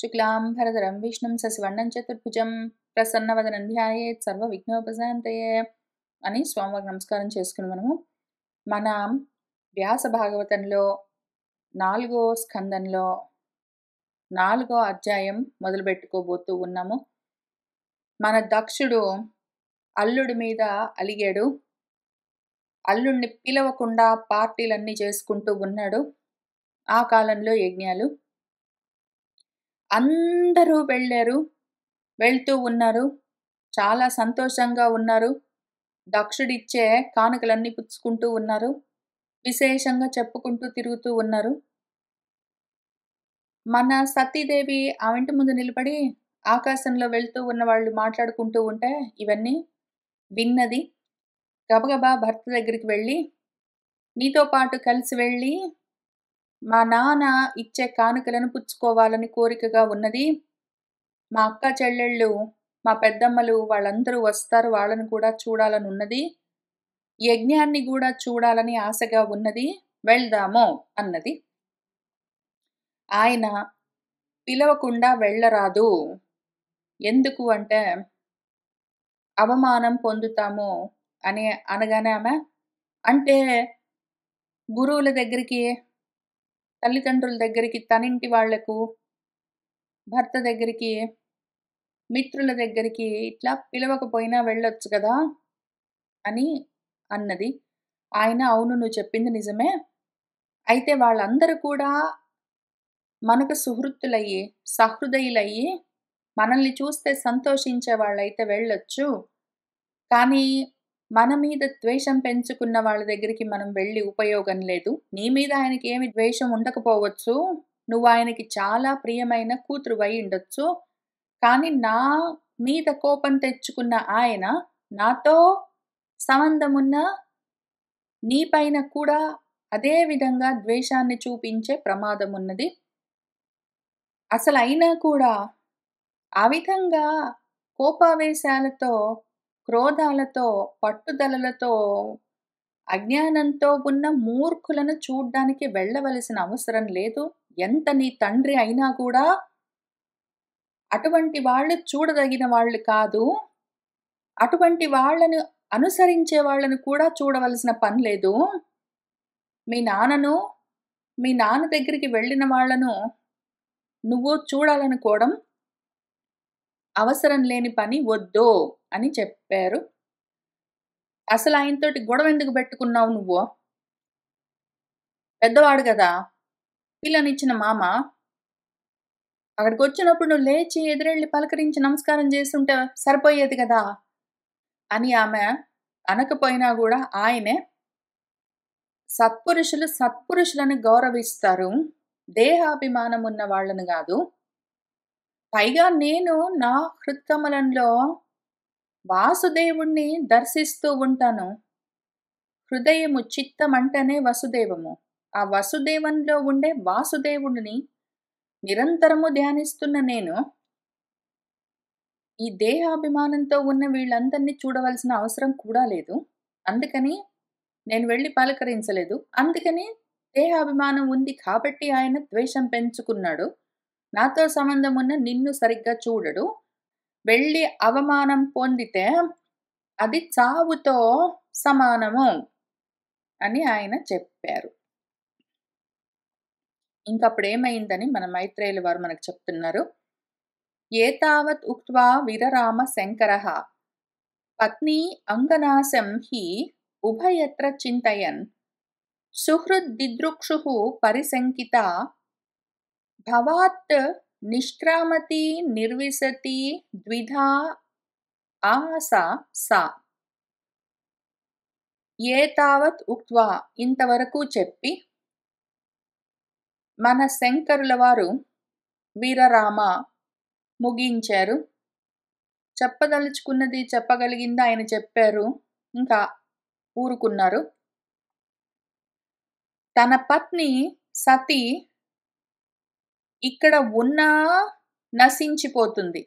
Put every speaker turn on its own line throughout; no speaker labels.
శుక్లాంబరధరం విష్ణుం శశివర్ణం చతుర్భుజం ప్రసన్నవదనం ధ్యాయేత్ సర్వవిఘ్నోపశాంతయే అని స్వామివారికి నమస్కారం చేసుకుని మన వ్యాస భాగవతంలో 4వ స్కందంలో 4వ అధ్యాయం మొదలుపెట్టుకోబోతూ ఉన్నాము. మన దక్షుడు అల్లుడి మీద అలిగాడు. అల్లుడిని పిలవకుండా పార్టీలన్నీ చేసుకుంటూ ఉన్నాడు. ఆ కాలంలో యజ్ఞాలు అందరూ వెళ్తూ ఉన్నారు. చాలా సంతోషంగా ఉన్నారు. దక్షుడిచ్చే కానుకలన్నీ పుచ్చుకుంటూ ఉన్నారు. విశేషంగా చెప్పుకుంటూ తిరుగుతూ ఉన్నారు. మన సతీదేవి ఆ ఇంటి ముందు నిలబడి ఆకాశంలో వెళ్తూ ఉన్న వాళ్ళు మాట్లాడుకుంటూ ఉంటే ఇవన్నీ విన్నది. గబగబా భర్త దగ్గరికి వెళ్ళి, నీతో పాటు కలిసి వెళ్ళి మా నాన్న ఇచ్చే కానుకలను పుచ్చుకోవాలని కోరికగా ఉన్నది. మా అక్క చెల్లెళ్ళు, మా పెద్దమ్మలు వాళ్ళందరూ వస్తారు, వాళ్ళని కూడా చూడాలని ఉన్నది. యజ్ఞాన్ని కూడా చూడాలని ఆశగా ఉన్నది, వెళ్దాము అన్నది. ఆయన పిలవకుండా వెళ్ళరాదు. ఎందుకు అంటే అవమానం పొందుతాము అని అనగానే ఆమె, అంటే గురువుల దగ్గరికి, తల్లిదండ్రుల దగ్గరికి, తనింటి వాళ్లకు, భర్త దగ్గరికి, మిత్రుల దగ్గరికి ఇట్లా పిలవకపోయినా వెళ్ళొచ్చు కదా అని అన్నది. ఆయన, అవును, నువ్వు చెప్పింది నిజమే. అయితే వాళ్ళందరూ కూడా మనకు సుహృత్తులయ్యి, సహృదయులయ్యి, మనల్ని చూస్తే సంతోషించే వాళ్ళైతే వెళ్ళొచ్చు. కానీ మన మీద ద్వేషం పెంచుకున్న వాళ్ళ దగ్గరికి మనం వెళ్ళి ఉపయోగం లేదు. నీ మీద ఆయనకి ఏమి ద్వేషం ఉండకపోవచ్చు. నువ్వు ఆయనకి చాలా ప్రియమైన కూతురువై ఉండొచ్చు. కానీ నా మీద కోపం తెచ్చుకున్న ఆయన నాతో సంబంధమున్న నీపైన కూడా అదే విధంగా ద్వేషాన్ని చూపించే ప్రమాదం ఉన్నది. అసలు అయినా కూడా ఆ విధంగా కోపావేశాలతో, క్రోధాలతో, పట్టుదలలతో, అజ్ఞానంతో ఉన్న మూర్ఖులను చూడ్డానికి వెళ్ళవలసిన అవసరం లేదు. ఎంత నీ తండ్రి అయినా కూడా అటువంటి వాళ్ళు చూడదగిన వాళ్ళు కాదు. అటువంటి వాళ్ళను అనుసరించే వాళ్ళను కూడా చూడవలసిన పని లేదు. మీ నాన్న దగ్గరికి వెళ్ళిన వాళ్ళను నువ్వు చూడాలనుకోవడం అవసరం లేని పని, వద్దు అని చెప్పారు. అసలు ఆయనతోటి గొడవ ఎందుకు పెట్టుకున్నావు నువ్వు? పెద్దవాడు కదా, పిల్లనిచ్చిన మామ. అక్కడికి వచ్చినప్పుడు నువ్వు లేచి ఎదురెళ్ళి పలకరించి నమస్కారం చేస్తుంటే సరిపోయేది కదా అని ఆమె అనకపోయినా కూడా ఆయనే, సత్పురుషులు సత్పురుషులను గౌరవిస్తారు, దేహాభిమానం ఉన్న వాళ్ళను కాదు. పైగా నేను నా హృత్కమలంలో వాసుదేవుణ్ణి దర్శిస్తూ ఉంటాను. హృదయము, చిత్తం అంటేనే వసుదేవము. ఆ వసుదేవంలో ఉండే వాసుదేవుడిని నిరంతరము ధ్యానిస్తున్న నేను ఈ దేహాభిమానంతో ఉన్న వీళ్ళందరినీ చూడవలసిన అవసరం కూడా లేదు. అందుకని నేను వెళ్ళి పలకరించలేదు. అందుకని దేహాభిమానం ఉంది కాబట్టి ఆయన ద్వేషం పెంచుకున్నాడు. నాతో సంబంధం ఉన్న నిన్ను సరిగ్గా చూడడు. వెళ్ళి అవమానం పొందితే అది చావుతో సమానము అని ఆయన చెప్పారు. ఇంకప్పుడు ఏమైందని మన మైత్రేయుల వారు మనకు చెప్తున్నారు. ఏతావత్ ఉక్త్వా విరరామ శంకరః పత్ని అంగనాశం హి ఉభయత్ర చింతయన్ సుహృద్దిదృక్షుః పరిశంకిత భవాత్ నిష్క్రామతి నిర్విశతి ద్విధా ఆసా సా. ఏతావత్ ఉక్త్వా, ఇంతవరకు చెప్పి, మన శంకరుల వారు వీరరామ ముగించారు. చెప్పదలుచుకున్నది చెప్పగలిగింది ఆయన చెప్పారు. ఇంకా ఊరుకున్నారు. తన పత్ని సతి ఇక్కడ ఉన్నా నశించిపోతుంది,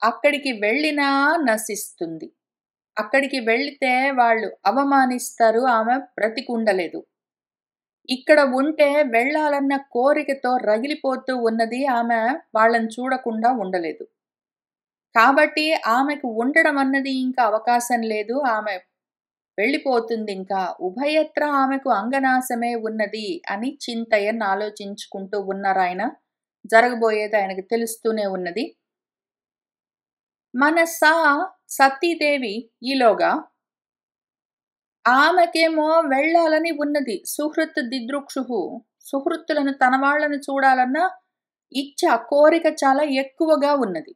అక్కడికి వెళ్ళినా నశిస్తుంది. అక్కడికి వెళితే వాళ్ళు అవమానిస్తారు, ఆమె బ్రతికుండలేదు. ఇక్కడ ఉంటే వెళ్ళాలన్న కోరికతో రగిలిపోతూ ఉన్నది. ఆమె వాళ్ళని చూడకుండా ఉండలేదు. కాబట్టి ఆమెకు ఉండడం అన్నది ఇంకా అవకాశం లేదు. ఆమె వెళ్ళిపోతుందింకా. ఉభయత్రా ఆమెకు అంగనాశమే ఉన్నది అని చింతయన్ ఆలోచించుకుంటూ ఉన్నారాయన. జరగబోయేది ఆయనకు తెలుస్తూనే ఉన్నది. మన సతీదేవి ఈలోగా ఆమెకేమో వెళ్ళాలని ఉన్నది. సుహృత్ దిదృక్షుః. సుహృత్తులను తన వాళ్ళను చూడాలన్న ఇచ్చ, కోరిక చాలా ఎక్కువగా ఉన్నది.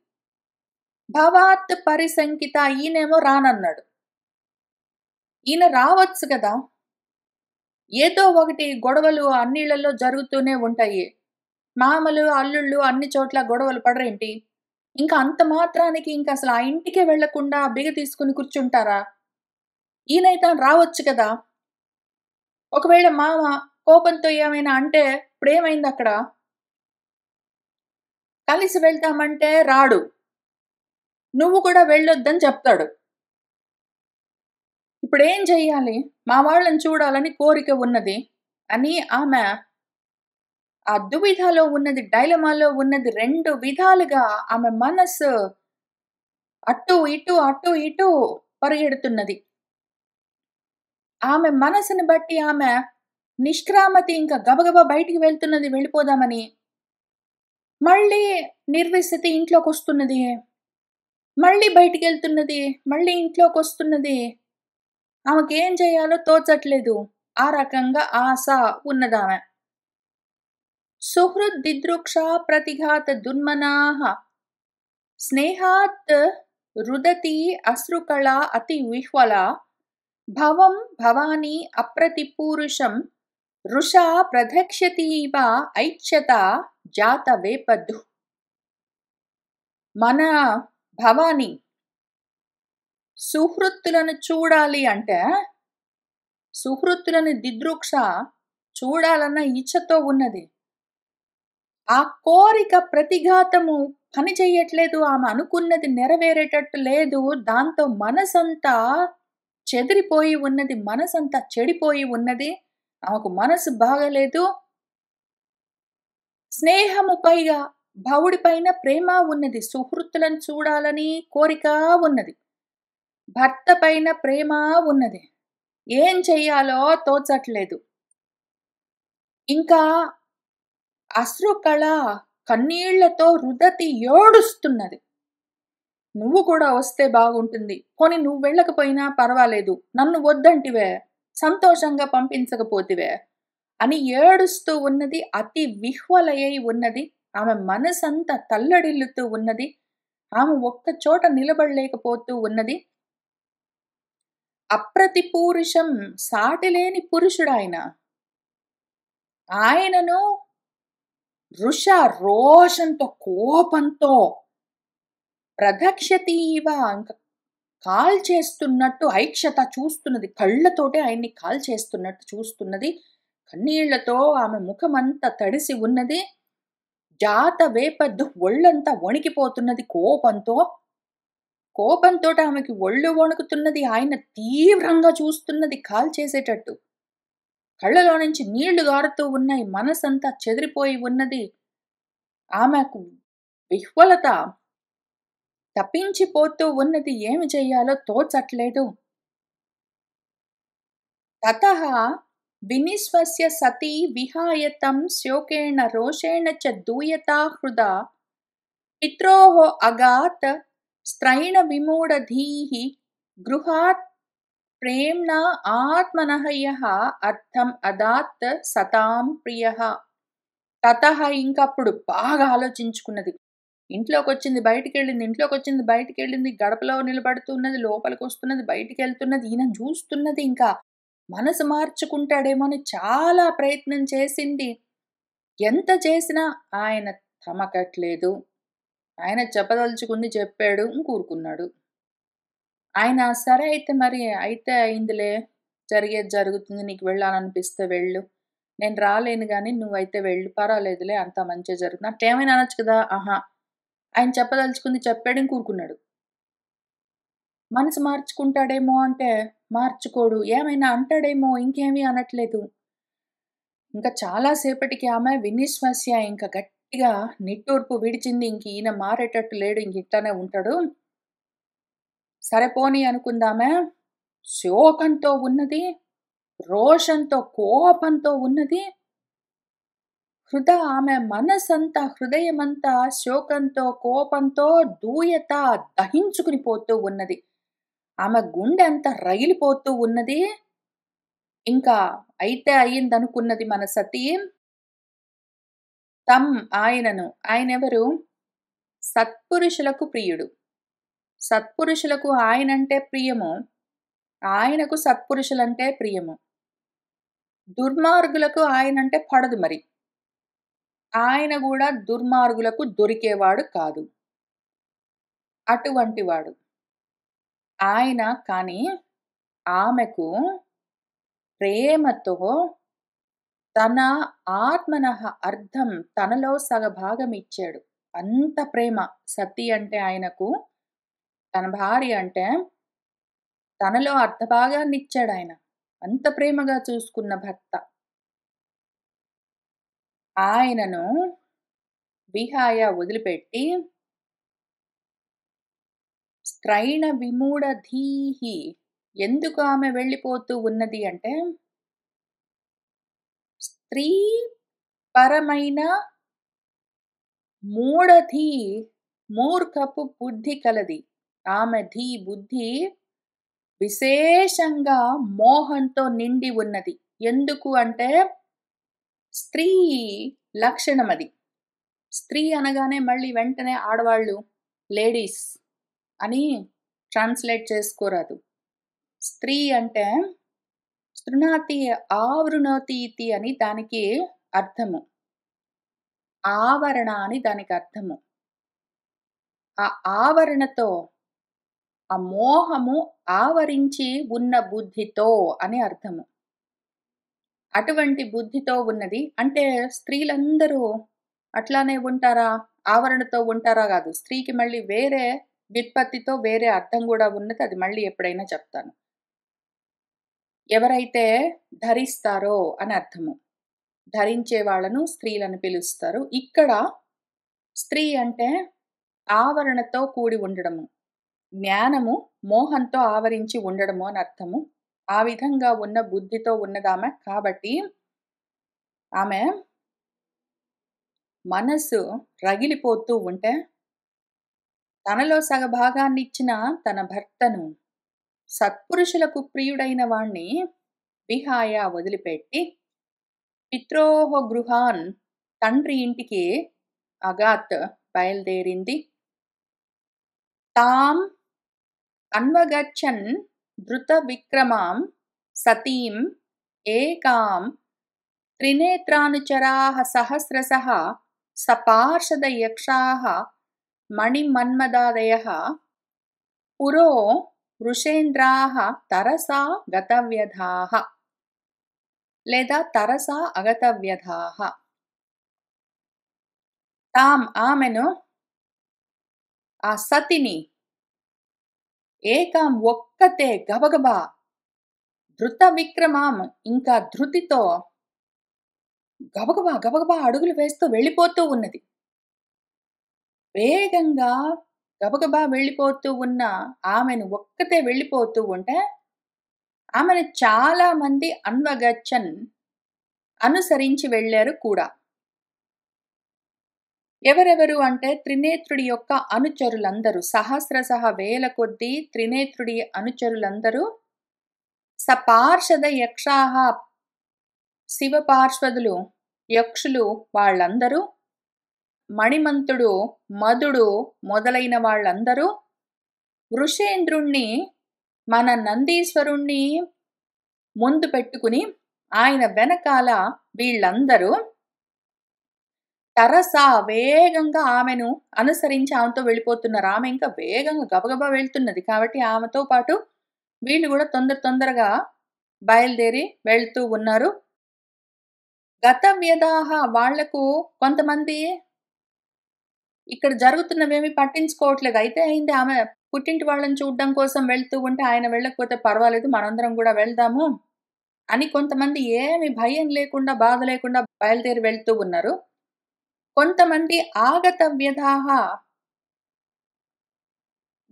భవాత్ పరిశంకిత ఈయనేమో రానన్నాడు. ఈయన రావచ్చు కదా! ఏదో ఒకటి గొడవలు అన్నిళ్ళల్లో జరుగుతూనే ఉంటాయి. మామలు, అల్లుళ్ళు అన్ని చోట్ల గొడవలు పడరేంటి? ఇంకా అంత మాత్రానికి ఇంకసలు ఆ ఇంటికే వెళ్ళకుండా బిగ తీసుకొని కూర్చుంటారా? ఈయనైతే రావచ్చు కదా! ఒకవేళ మామ కోపంతో ఏమైనా అంటే ఇప్పుడేమైందక్కడ? కలిసి వెళ్తామంటే రాడు. నువ్వు కూడా వెళ్ళొద్దని చెప్తాడు. ఇప్పుడేం చెయ్యాలి? మా వాళ్ళని చూడాలని కోరిక ఉన్నది అని ఆమె ఆ దువిధలో ఉన్నది, డైలమాలో ఉన్నది. 2 విధాలుగా ఆమె మనస్సు అటు ఇటు పరిగెడుతున్నది. ఆమె మనసుని బట్టి ఆమె నిష్క్రామతి ఇంకా గబగబా బయటికి వెళ్తున్నది వెళ్ళిపోదామని. మళ్ళీ నిర్విస్థితి ఇంట్లోకొస్తున్నది. మళ్ళీ బయటికెళ్తున్నది. మళ్ళీ ఇంట్లోకొస్తున్నది. ఆమెకేం చేయాలో తోచట్లేదు. ఆ రకంగా ఆశ ఉన్నదామె. సుహృద్దిదృక్షా ప్రతిఘాత దున్మనాః స్నేహాత్ రుదతి అశ్రుకళా అతి విహ్వలా భవం భవాని అప్రతిపూరుషం వృషా ప్రదక్ష్యతీవ ఐచ్ఛత జాత వేపద్దు. మన భవాని సుహృత్తులను చూడాలి అంటే, సుహృత్తులను దిదృక్ష చూడాలన్న ఇచ్ఛతో ఉన్నది. ఆ కోరిక ప్రతిఘాతము పని చెయ్యట్లేదు. ఆమె అనుకున్నది నెరవేరేటట్టు లేదు. దాంతో మనసంతా చెదిరిపోయి ఉన్నది. మనసంతా చెడిపోయి ఉన్నది. ఆమెకు మనసు బాగలేదు. స్నేహము పైగా భవుడి పైన ప్రేమ ఉన్నది. సుహృత్తులను చూడాలని కోరిక ఉన్నది. భర్త పైన ప్రేమ ఉన్నది. ఏం చెయ్యాలో తోచట్లేదు. ఇంకా అశ్రుకళ కన్నీళ్లతో రుదతి ఏడుస్తున్నది. నువ్వు కూడా వస్తే బాగుంటుంది. పోనీ నువ్వు వెళ్ళకపోయినా పర్వాలేదు. నన్ను వద్దంటివే, సంతోషంగా పంపించకపోతివే అని ఏడుస్తూ ఉన్నది. అతి విహ్వలయ్యి ఉన్నది. ఆమె మనసంతా తల్లడిల్లుతూ ఉన్నది. ఆమె ఒక్క చోట నిలబడలేకపోతూ ఉన్నది. అప్రతిపూరుషం సాటిలేని పురుషుడాయన. ఆయనను వృష రోషంతో, కోపంతో ప్రదక్ష్యతీవ ఇంక కాల్చేస్తున్నట్టు ఐక్షత చూస్తున్నది. కళ్ళతోటే ఆయన్ని కాల్చేస్తున్నట్టు చూస్తున్నది. కన్నీళ్లతో ఆమె ముఖమంతా తడిసి ఉన్నది. జాత వేపద్దు ఒళ్ళంతా వణికిపోతున్నది కోపంతో. కోపంతోటి ఆమెకి ఒళ్ళు వణుకుతున్నది. ఆయన తీవ్రంగా చూస్తున్నది కాల్చేసేటట్టు. కళ్ళలో నుంచి నీళ్లు గారుతూ ఉన్నాయి. మనసంతా చెదిరిపోయి ఉన్నది. ఆమెకు విహ్వలత తప్పించిపోతూ ఉన్నది. ఏమి చెయ్యాలో తోచట్లేదు. తతః వినిశ్వస్య సతీ విహాయ తం శోకేణ రోషేణ చ దూయతా హృదా పిత్రోః అగాత్ స్త్రైణ విమూఢధీః గృహాత్ ప్రేమ్ణా ఆత్మనః యః అర్థం అదాత్ సతాం ప్రియః. తతః ఇంకప్పుడు బాగా ఆలోచించుకున్నది. ఇంట్లోకొచ్చింది, బయటికెళ్ళింది, గడపలో నిలబడుతున్నది, లోపలికొస్తున్నది, బయటికెళ్తున్నది. ఈయనను చూస్తున్నది ఇంకా. మనసు మార్చుకుంటాడేమో అని చాలా ప్రయత్నం చేసింది. ఎంత చేసినా ఆయన తమకట్లేదు. ఆయన చెప్పదలుచుకుంది చెప్పాడు, కూరుకున్నాడు. ఆయన సరే అయితే అయిందిలే. జరిగేది జరుగుతుంది. నీకు వెళ్ళాలనిపిస్తే వెళ్ళు. నేను రాలేను గానీ నువ్వైతే వెళ్ళు. పర్వాలేదులే అంతా మంచే జరుగుతుంది. అట్టేమైనా అనొచ్చు కదా! ఆహా! ఆయన చెప్పదలుచుకుంది చెప్పాడు, కూరుకున్నాడు. మనసు మార్చుకుంటాడేమో అంటే మార్చుకోడు. ఏమైనా అంటాడేమో ఇంకేమీ అనట్లేదు. ఇంకా చాలా సేపటికి ఆమె వినిశ్వాస్య ఇంక గట్టిగా నిట్టూర్పు విడిచింది. ఇంక ఈయన మారేటట్టు లేడు. ఇంక ఇట్లనే ఉంటాడు. సరే పోనీ అనుకుందామె. శోకంతో ఉన్నది. రోషంతో, కోపంతో ఉన్నది. ఆమె మనసంతా, హృదయమంతా శోకంతో, కోపంతో దూయత దహించుకుని పోతూ ఉన్నది. ఆమె గుండె అంతా రగిలిపోతూ ఉన్నది. ఇంకా అయితే అయిందనుకున్నది మన సతీ. ఆయనను. ఆయనెవరు? సత్పురుషులకు ప్రియుడు. సత్పురుషులకు ఆయనంటే ప్రియము. ఆయనకు సత్పురుషులంటే ప్రియము. దుర్మార్గులకు ఆయనంటే పడదు మరి. ఆయన గూడా దుర్మార్గులకు దొరికేవాడు కాదు. అటువంటివాడు. ఆయన కానీ ఆమెకు ప్రేమతో తన ఆత్మనః అర్థం తనలో సగభాగమిచ్చాడు. అంత ప్రేమ సతి అంటే ఆయనకు. తన భార్య అంటే తనలో అర్ధభాగాన్నిచ్చాడాయన. అంత ప్రేమగా చూసుకున్న భర్త. ఆయనను విహాయ వదిలిపెట్టి స్త్రైణ విమూఢధీః ఎందుకు ఆమె వెళ్ళిపోతూ ఉన్నది అంటే, స్త్రీ పరమైన మూఢధీ మూర్ఖపు బుద్ధి కలది. ఆమె బుద్ధి విశేషంగా మోహంతో నిండి ఉన్నది. ఎందుకు అంటే స్త్రీ లక్షణమది. స్త్రీ అనగానే మళ్ళీ వెంటనే ఆడవాళ్ళు లేడీస్ అని ట్రాన్స్‌లేట్ చేసుకోరాదు. స్త్రీ అంటే స్తృణాతి ఆవృణోతి ఇతి అని దానికి అర్థము. ఆవరణ అని దానికి అర్థము. ఆ ఆవరణతో, ఆ మోహము ఆవరించి ఉన్న బుద్ధితో అని అర్థము. అటువంటి బుద్ధితో ఉన్నది. అంటే స్త్రీలందరూ అట్లానే ఉంటారా? ఆవరణతో ఉంటారా? గాదు. స్త్రీకి మళ్ళీ వేరే వ్యుత్పత్తితో వేరే అర్థం గూడా ఉన్నది. అది మళ్ళీ ఎప్పుడైనా చెప్తాను. ఎవరైతే ధరిస్తారో అని అర్థము. ధరించే వాళ్ళను స్త్రీలని పిలుస్తారు. ఇక్కడ స్త్రీ అంటే ఆవరణతో కూడి ఉండడము. జ్ఞానము మోహంతో ఆవరించి ఉండడము అని అర్థము. ఆ విధంగా ఉన్న బుద్ధితో ఉన్నదామె. కాబట్టి ఆమె మనసు రగిలిపోతూ ఉంటే, తనలో సగభాగాన్నిచ్చిన తన భర్తను, సత్పురుషులకు ప్రియుడైన వాణ్ణి విహాయ వదిలిపెట్టి, పిత్రోః గృహాన్ తండ్రి ఇంటికి అగాత్ బయలుదేరింది. తాం అన్వగచ్చన్ ధృత విక్రమాం సతీం ఏకాం త్రినేత్రానుచరాః సహస్రశః సపార్షద యక్షాః మణిమన్మదాదయః పురో వృషేంద్రాః తరసా గతవ్యధాః లేదా తరసా అగతవ్యధాః. ఆమెను, ఆ సతిని ఏకాం ఒక్కతే గబగబా ధృత విక్రమాం ఇంకా ధృతితో గబగబా గబగబా అడుగులు వేస్తూ వెళ్ళిపోతూ ఉన్నది. వేగంగా గబగబా వెళ్ళిపోతూ ఉన్న ఆమెను ఒక్కతే వెళ్ళిపోతూ ఉంటే, ఆమెను చాలా మంది అన్వగచ్చన్ అనుసరించి వెళ్ళారు కూడా. ఎవరెవరు అంటే త్రినేత్రుడి యొక్క అనుచరులందరూ, సహస్రశః వేల కొద్దీ త్రినేత్రుడి అనుచరులందరూ, సపార్షద యక్షాః శివ పార్శ్వదులు యక్షులు వాళ్ళందరూ, మణిమంతుడు మధుడు మొదలైన వాళ్ళందరూ, వృషేంద్రుణ్ణి మన నందీశ్వరుణ్ణి ముందు పెట్టుకుని ఆయన వెనకాల వీళ్ళందరూ తరసా వేగంగా ఆమెను అనుసరించి ఆమెతో వెళ్ళిపోతున్నారు. ఆమె ఇంకా వేగంగా గబగబా వెళ్తున్నది. కాబట్టి ఆమెతో పాటు వీళ్ళు కూడా తొందరగా బయలుదేరి వెళ్తూ ఉన్నారు. గతవ్యధాః వాళ్లకు కొంతమంది ఇక్కడ జరుగుతున్నవేమి పట్టించుకోవట్లేదు. అయితే అయింది, ఆమె పుట్టింటి వాళ్ళని చూడడం కోసం వెళ్తూ ఉంటే ఆయన వెళ్ళకపోతే పర్వాలేదు, మనందరం కూడా వెళ్దాము అని కొంతమంది ఏమి భయం లేకుండా, బాధ లేకుండా బయలుదేరి వెళ్తూ ఉన్నారు. కొంతమంది ఆగతవ్యధాః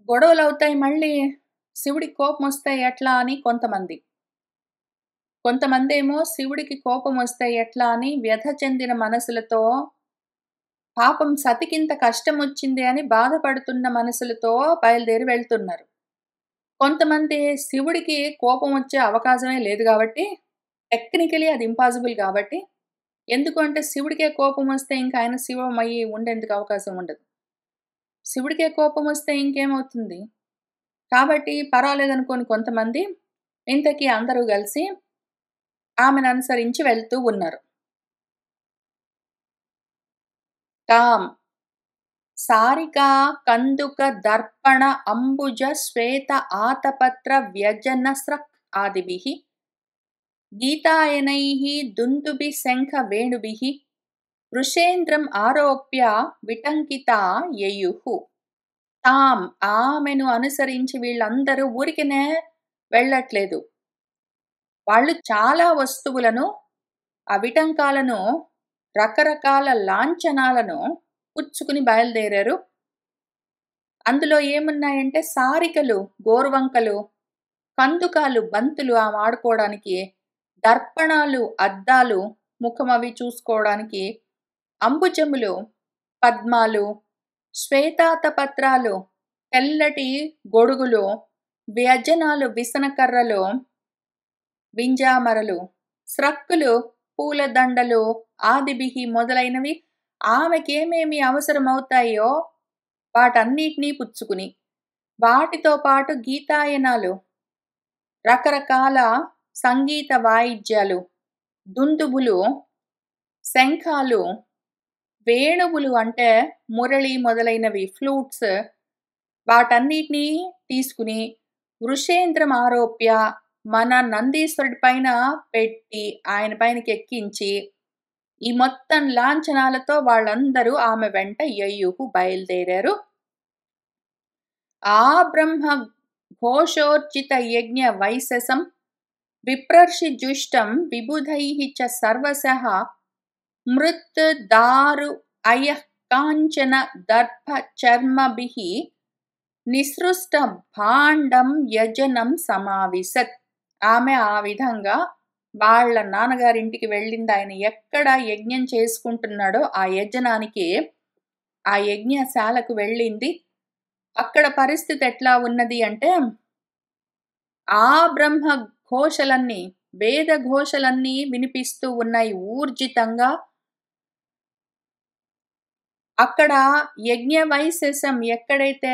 గొడవలవుతాయి మళ్ళీ శివుడికి కోపమొస్తే ఎట్లా అని కొంతమంది. కొంతమందేమో శివుడికి కోపమొస్తే ఎట్లా అని వ్యధ చెందిన మనసులతో, పాపం సతికింత కష్టమొచ్చిందే అని బాధపడుతున్న మనసులతో బయలుదేరి వెళ్తున్నారు. కొంతమంది శివుడికి కోపమొచ్చే అవకాశమే లేదు గాబట్టి, టెక్నికల్లీ అది ఇంపాసిబుల్ గాబట్టి, ఎందుకు అంటే శివుడికే కోపమొస్తే ఇంక ఆయన శివమయ్యి ఉండేందుకు అవకాశం ఉండదు. శివుడికే కోపమొస్తే ఇంకేమవుతుంది? కాబట్టి పర్వాలేదనుకోని కొంతమంది, ఇంతకీ అందరూ గలిసి ఆమెననుసరించి వెళ్తూ ఉన్నారు. తాం సారికా కందుక దర్పణ అంబుజ శ్వేత ఆతపత్ర వ్యజన స్రక్ ఆదిభిః గీతాయనైః దుందుభి శంఖ వేణుభిః వృషేంద్రం ఆరోప్య విటంకితా యయుః. తాం ఆమెను అనుసరించి వీళ్ళందరూ ఊరికినే వెళ్ళట్లేదు. వాళ్ళు చాలా వస్తువులను, అవిటంకాలను, రకరకాల లాంఛనాలను పుచ్చుకుని బయలుదేరారు. అందులో ఏమున్నాయంటే సారికలు, గోరువంకలు, కందుకాలు, బంతులు ఆమె ఆడుకోవడానికి, దర్పణాలు, అద్దాలు, ముఖమవి చూసుకోవడానికి, అంబుజములు, పద్మాలు, శ్వేతాతపత్రాలు, తెల్లటి గొడుగులు, వ్యజనాలు, విసనకర్రలు, వింజామరలు, స్రక్కులు, పూలదండలు, ఆదిభిః మొదలైనవి ఆమెకేమేమి అవసరమవుతాయో వాటన్నిటినీ పుచ్చుకుని, వాటితో పాటు గీతాయనాలు, రకరకాల సంగీత వాయిద్యాలు, దుందుబులు, శంఖాలు, వేణువులు అంటే మురళి మొదలైనవి ఫ్లూట్స్, వాటన్నిటినీ తీసుకుని వృషేంద్రం ఆరోప్య మన నందీశ్వరుడి పైన పెట్టి, ఆయన పైనకెక్కించి, ఈ మొత్తం లాంఛనాలతో వాళ్ళందరూ ఆమె వెంట యయుః బయలుదేరారు. ఆ బ్రహ్మ ఘోషోర్జిత యజ్ఞ వైశసం విప్రర్షి జుష్టం విబుధైః చ సర్వశః మృత్ దారు అయః కాంచన దర్భ చర్మభిః నిసృష్ట భాండం యజనం సమావిశత్. ఆమె ఆ విధంగా వాళ్ళ నాన్నగారింటికి వెళ్ళింది. ఆయన ఎక్కడ యజ్ఞం చేసుకుంటున్నాడో ఆ యజ్ఞానికి, ఆ యజ్ఞశాలకు వెళ్ళింది. అక్కడ పరిస్థితి ఎట్లా ఉన్నది అంటే, ఆ బ్రహ్మ ఘోషలన్నీ, వేద ఘోషలన్నీ వినిపిస్తూ ఉన్నాయి ఊర్జితంగా. అక్కడ యజ్ఞ వైశేషం ఎక్కడైతే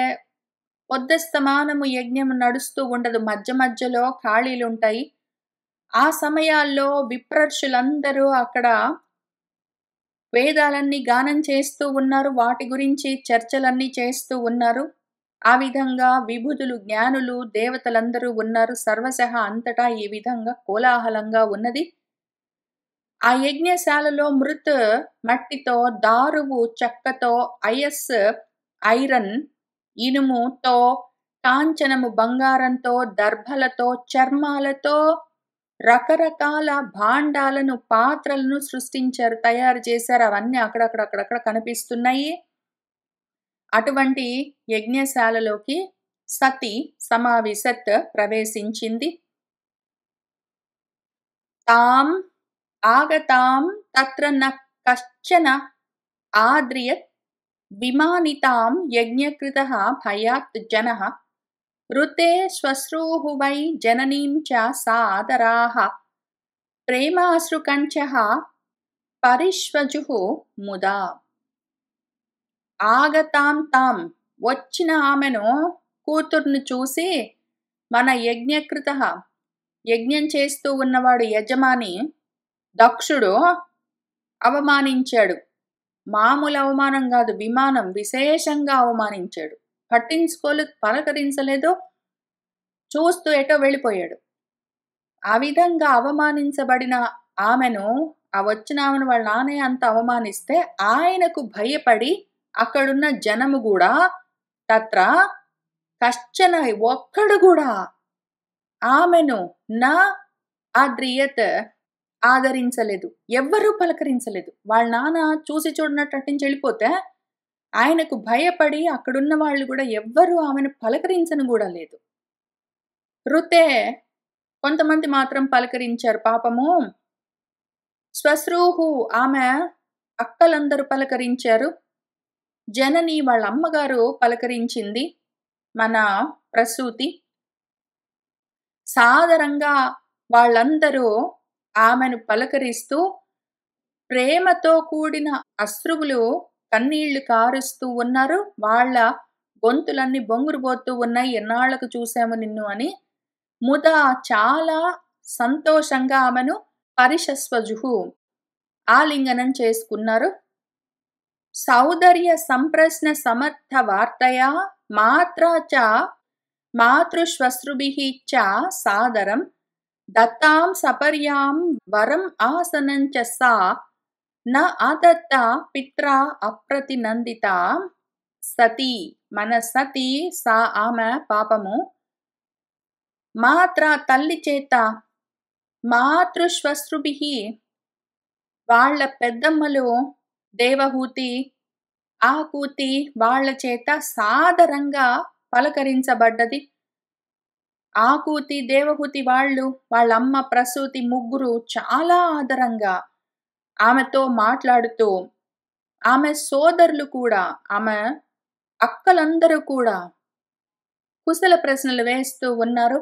పొద్దస్తమానము యజ్ఞం నడుస్తూ ఉండదు, మధ్య మధ్యలో ఖాళీలుంటాయి. ఆ సమయాల్లో విప్రర్షులందరూ అక్కడ వేదాలన్నీ గానం చేస్తూ ఉన్నారు. వాటి గురించి చర్చలన్నీ చేస్తూ ఉన్నారు. ఆ విధంగా విభుదులు, జ్ఞానులు, దేవతలందరూ ఉన్నారు. సర్వశః అంతటా ఈ విధంగా కోలాహలంగా ఉన్నది. ఆ యజ్ఞశాలలో మృత్ మట్టితో, దారువు చెక్కతో, అయస్ ఐరన్ ఇనుముతో, కాంచనము బంగారంతో, దర్భలతో, చర్మాలతో రకరకాల భాండాలను, పాత్రలను సృష్టించారు, తయారు చేశారు. అవన్నీ అక్కడక్కడ కనిపిస్తున్నాయి. అటువంటి యజ్ఞశాలలోకి సతి సమావిశత్ ప్రవేశించింది. తాం ఆగతాం తత్ర న కశ్చన ఆద్రియత్ విమానితాం యజ్ఞకృతః భయాత్ జనః ఋతే శ్వశ్రూః వై జననీం చ సాదరాః ప్రేమాశ్రుకంచః పరిష్వజుః ముదా. ఆగతాం తాం వచ్చిన ఆమెను, కూతుర్ను చూసి మన యజ్ఞకృతః యజ్ఞం చేస్తూ ఉన్నవాడు యజమాని దక్షుడు అవమానించాడు. మామూలు అవమానం కాదు, విశేషంగా అవమానించాడు. పలకరించలేదు, చూస్తూ ఎటో వెళ్ళిపోయాడు. ఆ విధంగా అవమానించబడిన ఆమెను, ఆ వచ్చిన ఆమెను వాళ్ళ నానే అంత అవమానిస్తే ఆయనకు భయపడి అక్కడున్న జనము కూడా తత్ర కశ్చన ఒక్కడు కూడా ఆమెను నా ఆద్రియత్ ఆదరించలేదు. ఎవ్వరూ పలకరించలేదు. వాళ్ళ నాన్న చూసి చూడనట్టు అట్నుంచి వెళ్ళిపోతే, ఆయనకు భయపడి అక్కడున్న వాళ్ళు గూడా ఎవ్వరూ ఆమెను పలకరించను గూడా లేదు. రుతే కొంతమంది మాత్రం పలకరించారు పాపము. శ్వశ్రూహు ఆమె అక్కలందరూ పలకరించారు. జనని వాళ్ళ అమ్మగారు పలకరించింది. మన ప్రసూతి. సాదరంగా వాళ్ళందరూ ఆమెను పలకరిస్తూ, ప్రేమతో కూడిన అశ్రువులు, కన్నీళ్లు కారుస్తూ ఉన్నారు. వాళ్ళ గొంతులన్నీ బొంగురుబోతూ ఉన్నాయి. ఎన్నాళ్లకు చూసాము నిన్ను అని. ముదా చాలా సంతోషంగా ఆమెను పరిషస్వజుహు ఆలింగనం చేసుకున్నారు. సౌందర్య సంప్రశ్న సమర్థ వార్తయా మాత్రా చ మాతృశ్వశ్రుభిః చ సాదరం దత్తాం సపర్యాం వరం ఆసనం చ సా న ఆదత్త పిత్రా అప్రతినందిత సతీ. మన సతీ సా ఆమె పాపము మాత్ర తల్లి చేత మాతృశ్వశ్రుభిః వాళ్ళ పెద్దమ్మలు దేవహూతి ఆకూతి వాళ్ళ చేత సాదరంగా పలకరించబడ్డది. ఆకూతి దేవహూతి వాళ్ళు వాళ్ళమ్మ ప్రసూతి ముగ్గురు చాలా ఆదరంగా ఆమెతో మాట్లాడుతూ, ఆమె సోదరులు కూడా, ఆమె అక్కలందరూ కూడా కుశల ప్రశ్నలు వేస్తూ ఉన్నారు.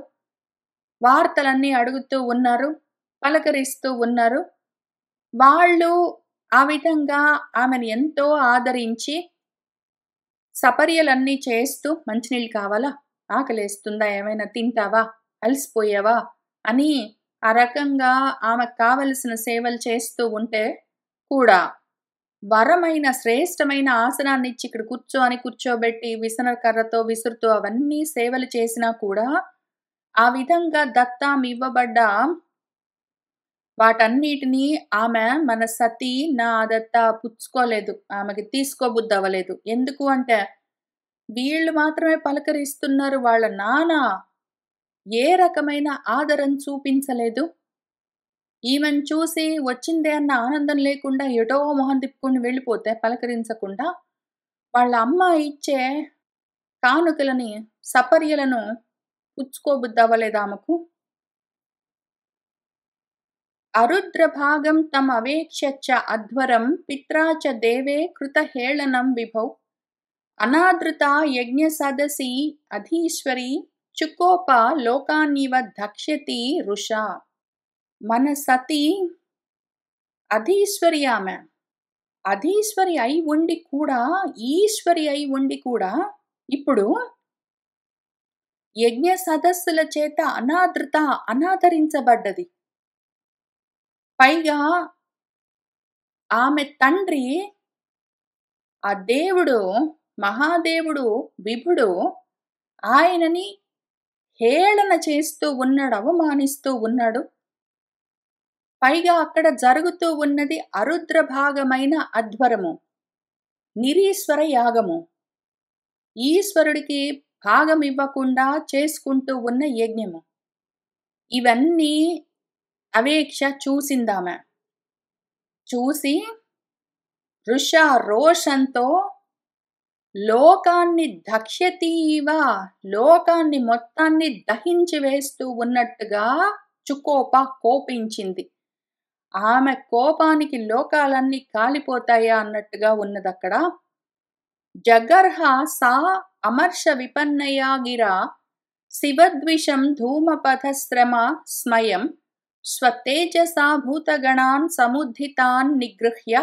వార్తలన్నీ అడుగుతూ ఉన్నారు. పలకరిస్తూ ఉన్నారు. వాళ్ళు ఆ విధంగా ఆమెను ఎంతో ఆదరించి సపర్యలన్నీ చేస్తూ, మంచినీళ్ళు కావాలా, ఆకలేస్తుందా, ఏమైనా తింటావా, అలసిపోయావా అని ఆ రకంగా ఆమెకు కావలసిన సేవలు చేస్తూ ఉంటే కూడా, వరమైన శ్రేష్టమైన ఆసనాన్ని ఇచ్చి ఇక్కడ కూర్చో అని కూర్చోబెట్టి విసన కర్రతో విసురుతూ అవన్నీ సేవలు చేసినా కూడా, ఆ విధంగా దత్తాం ఇవ్వబడ్డ వాటన్నిటినీ ఆమె మన సతీ నా దత్త పుచ్చుకోలేదు. ఆమెకి తీసుకోబుద్ధి అవ్వలేదు. ఎందుకు అంటే, వీళ్ళు మాత్రమే పలకరిస్తున్నారు. వాళ్ళ నాన్న ఏ రకమైన ఆదరణ చూపించలేదు. ఈమెను చూసి వచ్చిందే అన్న ఆనందం లేకుండా ఎటో మొహం తిప్పుకొని వెళ్ళిపోతే పలకరించకుండా, వాళ్ళ అమ్మ ఇచ్చే కానుకలని, సపర్యలను పుచ్చుకోబుద్ధి అవ్వలేదు ఆమెకు. అరుద్రభాగం తమవేక్ష్య చ అధ్వరం పిత్రా చ దేవే కృతహేళనం విభౌ అనాదృతా యజ్ఞ సదసి అధీశ్వరి చుకోప లోకాన్నివ దక్ష్యతి రుషా. మన సతీ అధీశ్వరి ఆమె. అధీశ్వరి అయి ఉండి కూడా, ఈశ్వరి అయి ఉండి కూడా ఇప్పుడు యజ్ఞ సదస్సుల చేత అనాదరించబడ్డది. పైగా ఆమె తండ్రి ఆ దేవుడు, మహాదేవుడు, విభుడు ఆయనని హేళన చేస్తూ ఉన్నాడు, అవమానిస్తూ ఉన్నాడు. పైగా అక్కడ జరుగుతూ ఉన్నది అరుద్రభాగమైన అధ్వరము, నిరీశ్వర యాగము. ఈశ్వరుడికి భాగం ఇవ్వకుండా చేసుకుంటూ ఉన్న యజ్ఞము. ఇవన్నీ అవేక్ష చూసిందామె. చూసి రుష రోషంతో లోకాన్ని దక్ష్యతీవ, లోకాన్ని మొత్తాన్ని దహించి వేస్తూ ఉన్నట్టుగా చుకోప కోపించింది. ఆమె కోపానికి లోకాలన్నీ కాలిపోతాయా అన్నట్టుగా ఉన్నదక్కడ. జగర్హ సా అమర్ష విపన్నయా గిరా శివద్విషం ధూమపథశ్రమ స్మయం స్వతేజసా భూతగణాన్ సముద్ధితాన్ నిగృహ్య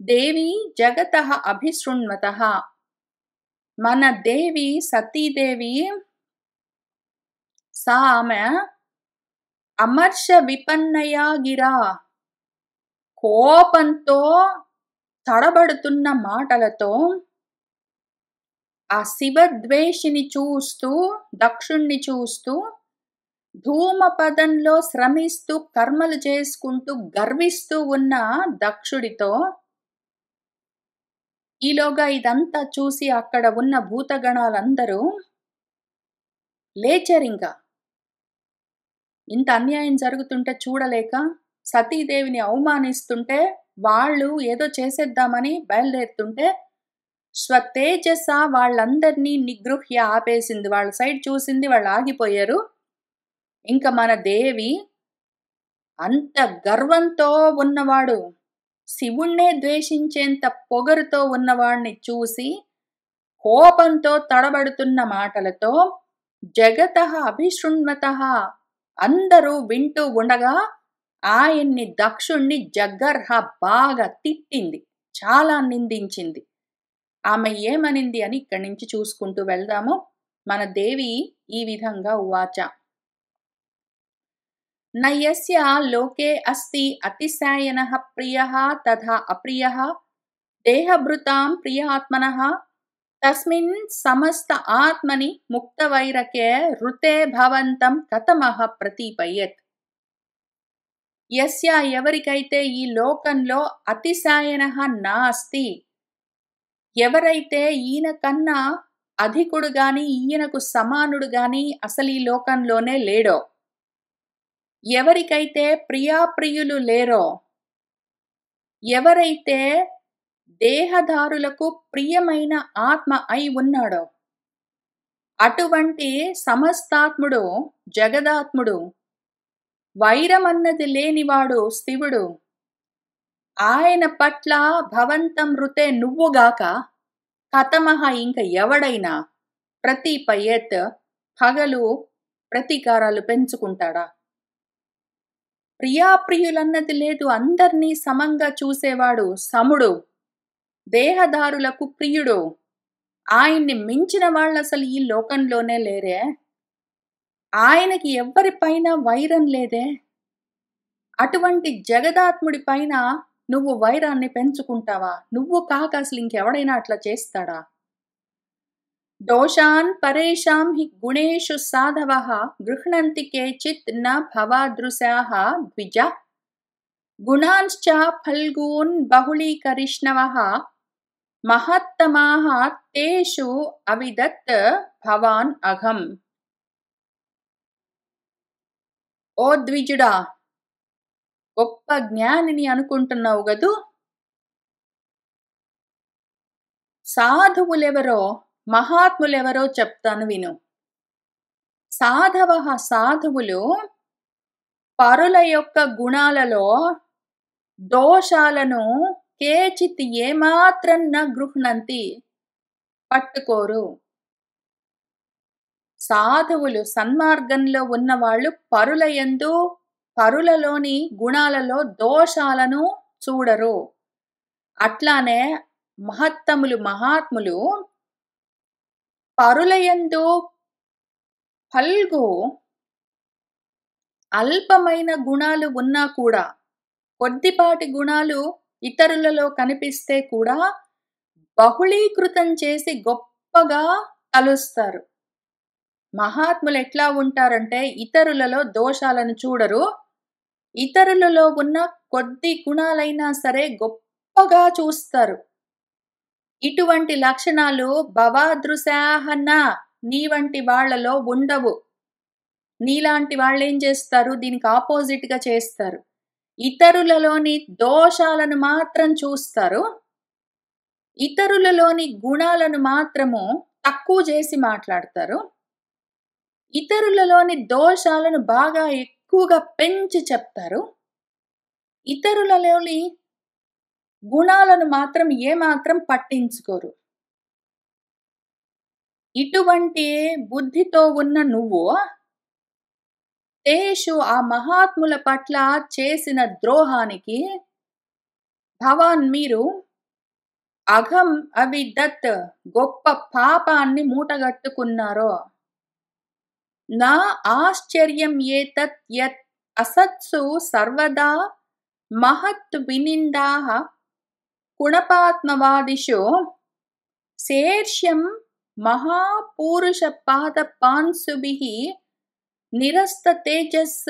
దేవి జగతః అభిశృణ్వతః. మన దేవి సతీదేవి సా ఆమె అమర్ష విపన్నయా గిరా, కోపంతో తడబడుతున్న మాటలతో ఆ శివద్వేషిని చూస్తూ, దక్షుణ్ణి చూస్తూ, ధూమపదంలో శ్రమిస్తూ కర్మలు చేసుకుంటూ గర్విస్తూ ఉన్న దక్షుడితో, ఈలోగా ఇదంతా చూసి అక్కడ ఉన్న భూతగణాలందరూ లేచారింకా. ఇంత అన్యాయం జరుగుతుంటే చూడలేక సతీదేవిని అవమానిస్తుంటే వాళ్ళు ఏదో చేసేద్దామని బయలుదేరుతుంటే స్వతేజస వాళ్ళందరినీ నిగృహ్య ఆపేసింది. వాళ్ళ సైడ్ చూసింది, వాళ్ళు ఆగిపోయారు. ఇంక మన దేవి అంత గర్వంతో ఉన్నవాడు, శివుణ్ణే ద్వేషించేంత పొగరుతో ఉన్నవాడిని చూసి కోపంతో తడబడుతున్న మాటలతో జగతః అభిశృణ్వతః అందరూ వింటూ ఉండగా ఆయన్ని దక్షుణ్ణి జగ్గర్హ బాగా తిట్టింది, చాలా నిందించింది. ఆమె ఏమనింది అని ఇక్కడి నుంచి చూసుకుంటూ వెళ్దాము. మన దేవి ఈ విధంగా ఉవాచ. నయస్య లోకే అస్తి అతిశాయనః ప్రియః తథా అప్రియః దేహభృతాం ప్రియాత్మనః తస్మిన్ సమస్త ఆత్మని ముక్తవైరకే ఋతే భవంతం కథమః ప్రతీపయేత్. యస్య ఎవరికైతే ఈ లోకంలో అతిశాయనః నాస్తి, ఎవరైతే ఈయన కన్నా అధికుడు గాని ఈయనకు సమానుడు గాని అసలు ఈ లోకంలోనే లేడో, ఎవరికైతే ప్రియాప్రియులు లేరో, ఎవరైతే దేహదారులకు ప్రియమైన ఆత్మ అయి ఉన్నాడో, అటువంటి సమస్తాత్ముడు జగదాత్ముడు వైరమన్నది లేనివాడు శివుడు, ఆయన పట్ల భవంతం ఋతే నువ్వుగాక కథమః ఇంక ఎవడైనా ప్రతీపయేత్ పగలు ప్రతీకారాలు పెంచుకుంటాడా? ప్రియాప్రియులన్నది లేదు, అందర్నీ సమంగా చూసేవాడు సముడు, దేహదారులకు ప్రియుడు, ఆయన్ని మించిన వాళ్ళు అసలు ఈ లోకంలోనే లేరే. ఆయనకి ఎవ్వరిపైన వైరం లేదే. అటువంటి జగదాత్ముడి పైన నువ్వు వైరాన్ని పెంచుకుంటావా? నువ్వు కాక అసలు ఇంకెవడైనా అట్లా చేస్తాడా? దోషాన్ పరేషాం హి గుణేషు సాధవః గృహ్ణంతి కేచిత్ న భవాదృశాః ద్విజ గుణాంశ్చ ఫల్గూన్ బహుళీకరిష్ణవః మహత్తమాః తేషు అవిదత్ భవాన్ అఘం. ఓ ద్విజుడా, గొప్ప జ్ఞానిని అనుకుంటున్నావు గదు. సాధువులెవరో మహాత్ములెవరో చెప్తాను విను. సాధవః సాధువులు పరుల యొక్క గుణాలలో దోషాలను కేచిత్ ఏమాత్రం న గృహ్ణంతి పట్టుకోరు. సాధువులు సన్మార్గంలో ఉన్నవాళ్ళు పరులయందు పరులలోని గుణాలలో దోషాలను చూడరు. అట్లానే మహత్తములు మహాత్ములు పరులయందు ఫల్గు అల్పమైన గుణాలు ఉన్నా కూడా, కొద్దిపాటి గుణాలు ఇతరులలో కనిపిస్తే కూడా బహుళీకృతం చేసి గొప్పగా కలుస్తారు. మహాత్ములు ఎట్లా ఉంటారంటే ఇతరులలో దోషాలను చూడరు, ఇతరులలో ఉన్న కొద్ది గుణాలైనా సరే గొప్పగా చూస్తారు. ఇటువంటి లక్షణాలు భవాదృశాహన నీ వంటి వాళ్లలో ఉండవు. నీలాంటి వాళ్ళు ఏం చేస్తారు? దీనికి ఆపోజిట్ గా చేస్తారు. ఇతరులలోని దోషాలను మాత్రం చూస్తారు, ఇతరులలోని గుణాలను మాత్రము తక్కువ చేసి మాట్లాడతారు, ఇతరులలోని దోషాలను బాగా ఎక్కువగా పెంచి చెప్తారు, ఇతరులలోని గుణాలను మాత్రం ఏమాత్రం పట్టించుకోరు. ఇటువంటి బుద్ధితో ఉన్న నువ్వు తేషు ఆ మహాత్ముల పట్ల చేసిన ద్రోహానికి భవాన్ మీరు అఘం అవిదత్ గొప్ప పాపాన్ని మూటగట్టుకున్నారో. నా ఆశ్చర్యం ఏతత్ యత్ అసత్సు సర్వదా మహత్ వినిందాః కుణపాత్మవాదిషు శేర్ష్యం మహాపూరుష పాద పాంసుభిః నిరస్త తేజస్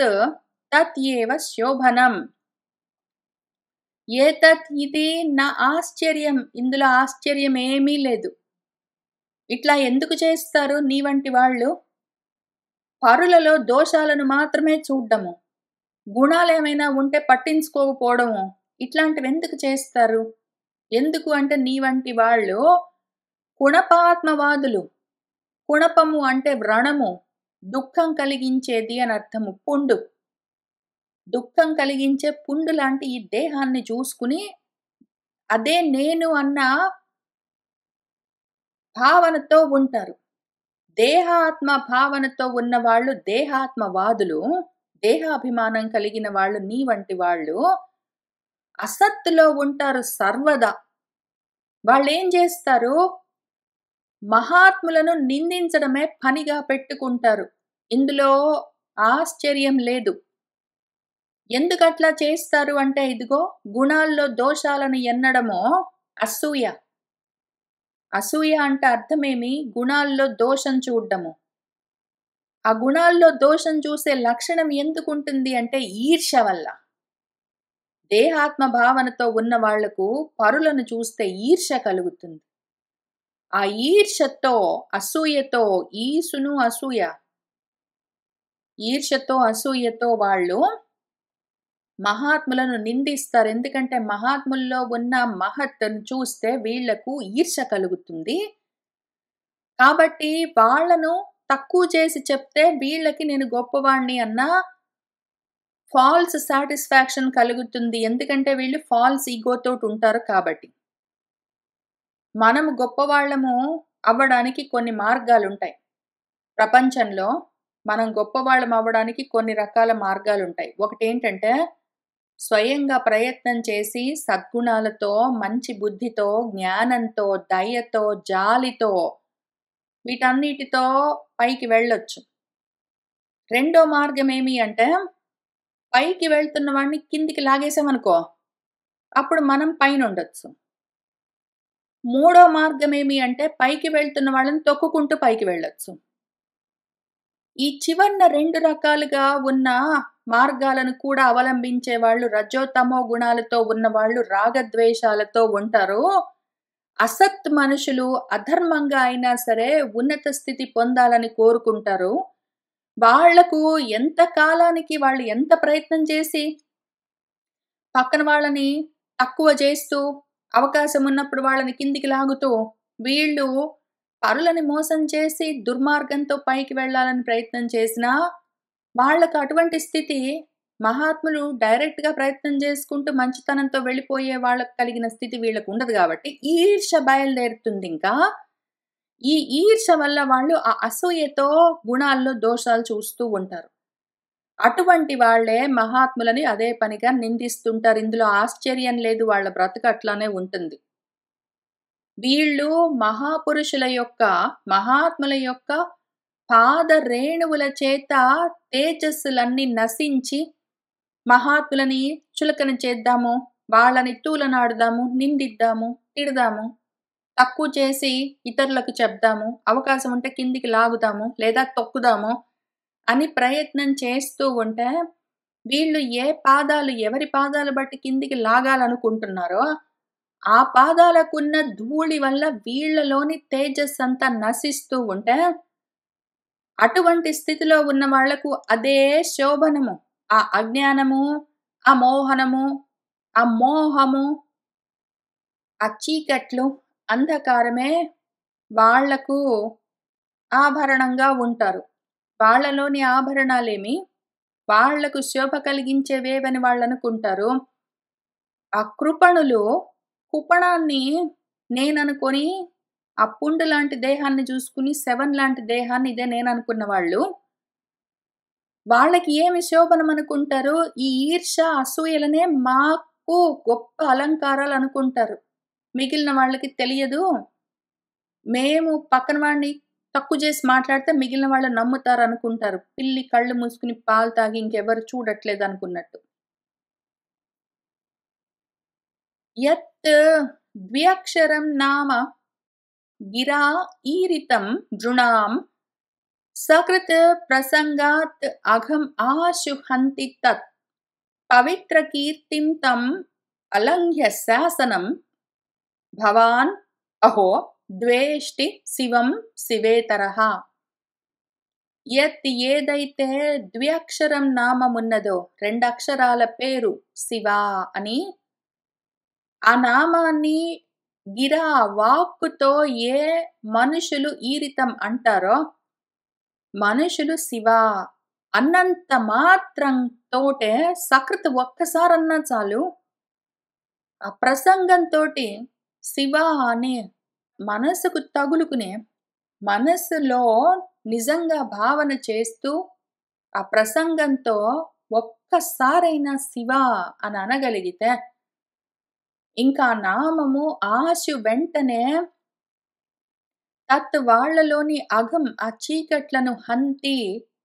తత్ ఏవ శోభనం. ఏతత్ ఇది నా ఆశ్చర్యం, ఇందులో ఆశ్చర్యం ఏమీ లేదు. ఇట్లా ఎందుకు చేస్తారు నీ వంటి వాళ్ళు? పరులలో దోషాలను మాత్రమే చూడ్డము, గుణాలేమైనా ఉంటే పట్టించుకోకపోవడము, ఇట్లాంటివి ఎందుకు చేస్తారు? ఎందుకు అంటే నీ వంటి వాళ్ళు కుణపాత్మవాదులు. కుణపము అంటే వ్రణము, దుఃఖం కలిగించేది అని అర్థము. పుండు. దుఃఖం కలిగించే పుండు లాంటి ఈ దేహాన్ని చూసుకుని అదే నేను అన్న భావనతో ఉంటారు. దేహాత్మ భావనతో ఉన్నవాళ్ళు దేహాత్మవాదులు, దేహాభిమానం కలిగిన వాళ్ళు నీ వంటి వాళ్ళు అసత్తులో ఉంటారు సర్వదా. వాళ్ళేం చేస్తారు? మహాత్ములను నిందించడమే పనిగా పెట్టుకుంటారు. ఇందులో ఆశ్చర్యం లేదు. ఎందుకట్లా చేస్తారు అంటే ఇదిగో గుణాల్లో దోషాలను ఎన్నడమో అసూయ. అసూయ అంటే అర్థమేమి? గుణాల్లో దోషం చూడ్డము. ఆ గుణాల్లో దోషం చూసే లక్షణం ఎందుకుంటుంది అంటే ఈర్ష్య వల్ల. దేహాత్మ భావనతో ఉన్న వాళ్లకు పరులను చూస్తే ఈర్ష్య కలుగుతుంది. ఆ ఈర్ష్యతో, అసూయతో, ఈసును అసూయ, ఈర్ష్యతో అసూయతో వాళ్ళు మహాత్ములను నిందిస్తారు. ఎందుకంటే మహాత్ముల్లో ఉన్న మహత్తును చూస్తే వీళ్లకు ఈర్ష్య కలుగుతుంది. కాబట్టి వాళ్ళను తక్కువ చేసి చెప్తే వీళ్ళకి నేను గొప్పవాణ్ణి అన్న ఫాల్స్ సాటిస్ఫాక్షన్ కలుగుతుంది. ఎందుకంటే వీళ్ళు ఫాల్స్ ఈగోతోటి ఉంటారు కాబట్టి. మనము గొప్పవాళ్ళము అవ్వడానికి కొన్ని మార్గాలుంటాయి. ప్రపంచంలో మనం గొప్పవాళ్ళం అవ్వడానికి కొన్ని రకాల మార్గాలుంటాయి. ఒకటేంటంటే స్వయంగా ప్రయత్నం చేసి సద్గుణాలతో, మంచి బుద్ధితో, జ్ఞానంతో, దయతో, జాలితో వీటన్నిటితో పైకి వెళ్ళొచ్చు. రెండో మార్గం ఏమి అంటే పైకి వెళ్తున్న వాడిని కిందికి లాగేసామనుకో, అప్పుడు మనం పైన ఉండొచ్చు. మూడో మార్గం ఏమి అంటే పైకి వెళ్తున్న వాళ్ళని తొక్కుకుంటూ పైకి వెళ్ళొచ్చు. ఈ చివరన రెండు రకాలుగా ఉన్న మార్గాలను కూడా అవలంబించే వాళ్ళు రజోతమో గుణాలతో ఉన్నవాళ్ళు రాగద్వేషాలతో ఉంటారు. అసత్ మనుషులు అధర్మంగా అయినా సరే ఉన్నత స్థితి పొందాలని కోరుకుంటారు. వాళ్లకు ఎంత కాలానికి వాళ్ళు ఎంత ప్రయత్నం చేసి పక్కన వాళ్ళని తక్కువ చేస్తూ అవకాశం ఉన్నప్పుడు వాళ్ళని కిందికి లాగుతూ వీళ్ళు పరులని మోసం చేసి దుర్మార్గంతో పైకి వెళ్ళాలని ప్రయత్నం చేసినా వాళ్ళకు అటువంటి స్థితి మహాత్ములు డైరెక్ట్గా ప్రయత్నం చేసుకుంటూ మంచితనంతో వెళ్ళిపోయే వాళ్ళకు కలిగిన స్థితి వీళ్ళకు ఉండదు కాబట్టి ఈర్ష్య బయలుదేరుతుంది. ఇంకా ఈ ఈర్ష్య వల్ల వాళ్ళు ఆ అసూయతో గుణాల్లో దోషాలు చూస్తూ ఉంటారు. అటువంటి వాళ్లే మహాత్ములని అదే పనిగా నిందిస్తుంటారు. ఇందులో ఆశ్చర్యం లేదు, వాళ్ళ బ్రతుకు అట్లానే ఉంటుంది. వీళ్ళు మహాపురుషుల యొక్క, మహాత్ముల యొక్క పాద రేణువుల చేత తేజస్సులన్నీ నశించి మహాత్ములని చులకన చేద్దాము, వాళ్ళని తూలనాడుదాము, నిందిద్దాము, తిడదాము, తక్కువ చేసి ఇతరులకు చెప్దాము, అవకాశం ఉంటే కిందికి లాగుదాము లేదా తొక్కుదాము అని ప్రయత్నం చేస్తూ ఉంటే వీళ్ళు ఏ పాదాలు ఎవరి పాదాలు బట్టి కిందికి లాగాలనుకుంటున్నారో ఆ పాదాలకున్న ధూళి వల్ల వీళ్ళలోని తేజస్సు అంతా నశిస్తూ ఉంటే అటువంటి స్థితిలో ఉన్న వాళ్లకు అదే శోభనము. ఆ అజ్ఞానము, ఆ మోహనము, ఆ మోహము, ఆ చీకట్లు, అంధకారమే వాళ్లకు ఆభరణంగా ఉంటారు. వాళ్లలోని ఆభరణాలేమి వాళ్లకు శోభ కలిగించేవేవని వాళ్ళు అనుకుంటారు. ఆ కృపణులు కుపణాన్ని నేననుకొని ఆ పుండు లాంటి దేహాన్ని చూసుకుని శవం లాంటి దేహాన్ని ఇదే నేను అనుకున్న వాళ్ళు వాళ్ళకి ఏమి శోభనం అనుకుంటారు? ఈ ఈర్ష్య అసూయలనే మాకు గొప్ప అలంకారాలు అనుకుంటారు. మిగిలిన వాళ్ళకి తెలియదు. మేము పక్కన వాడిని తక్కువ చేసి మాట్లాడితే మిగిలిన వాళ్ళు నమ్ముతారు అనుకుంటారు. పిల్లి కళ్ళు మూసుకుని పాలు తాగి ఇంకెవరు చూడట్లేదు అనుకున్నట్టు. యత్ ద్వ్యక్షరం నామ గిరా ఈరితం నృణాం సకృత్ ప్రసంగాత్ అఘం ఆశు హంతి తత్ పవిత్ర కీర్తిం తం అలంఘ్య శాసనం భవాన్ అహో ద్వేష్టి శివం శివేతరః. యత్ ఏదైతే ద్వ్యక్షరం నామమున్నదో, 2 అక్షరాల పేరు శివ అని, ఆ నామాన్ని గిరా వాక్కుతో ఏ మనుషులు ఈరితం అంటారో, మనుషులు శివ అన్నంత మాత్రం తోటే సకృత్ ఒక్కసారన్నా చాలు, ఆ ప్రసంగంతోటి శివ అనే మనసుకు తగులుకునే, మనస్సులో నిజంగా భావన చేస్తూ ఆ ప్రసంగంతో ఒక్కసారైనా శివ అని అనగలిగితే, ఇంకా నామము ఆశు వెంటనే తత్ వాళ్ళలోని అఘం ఆ చీకట్లను హంతి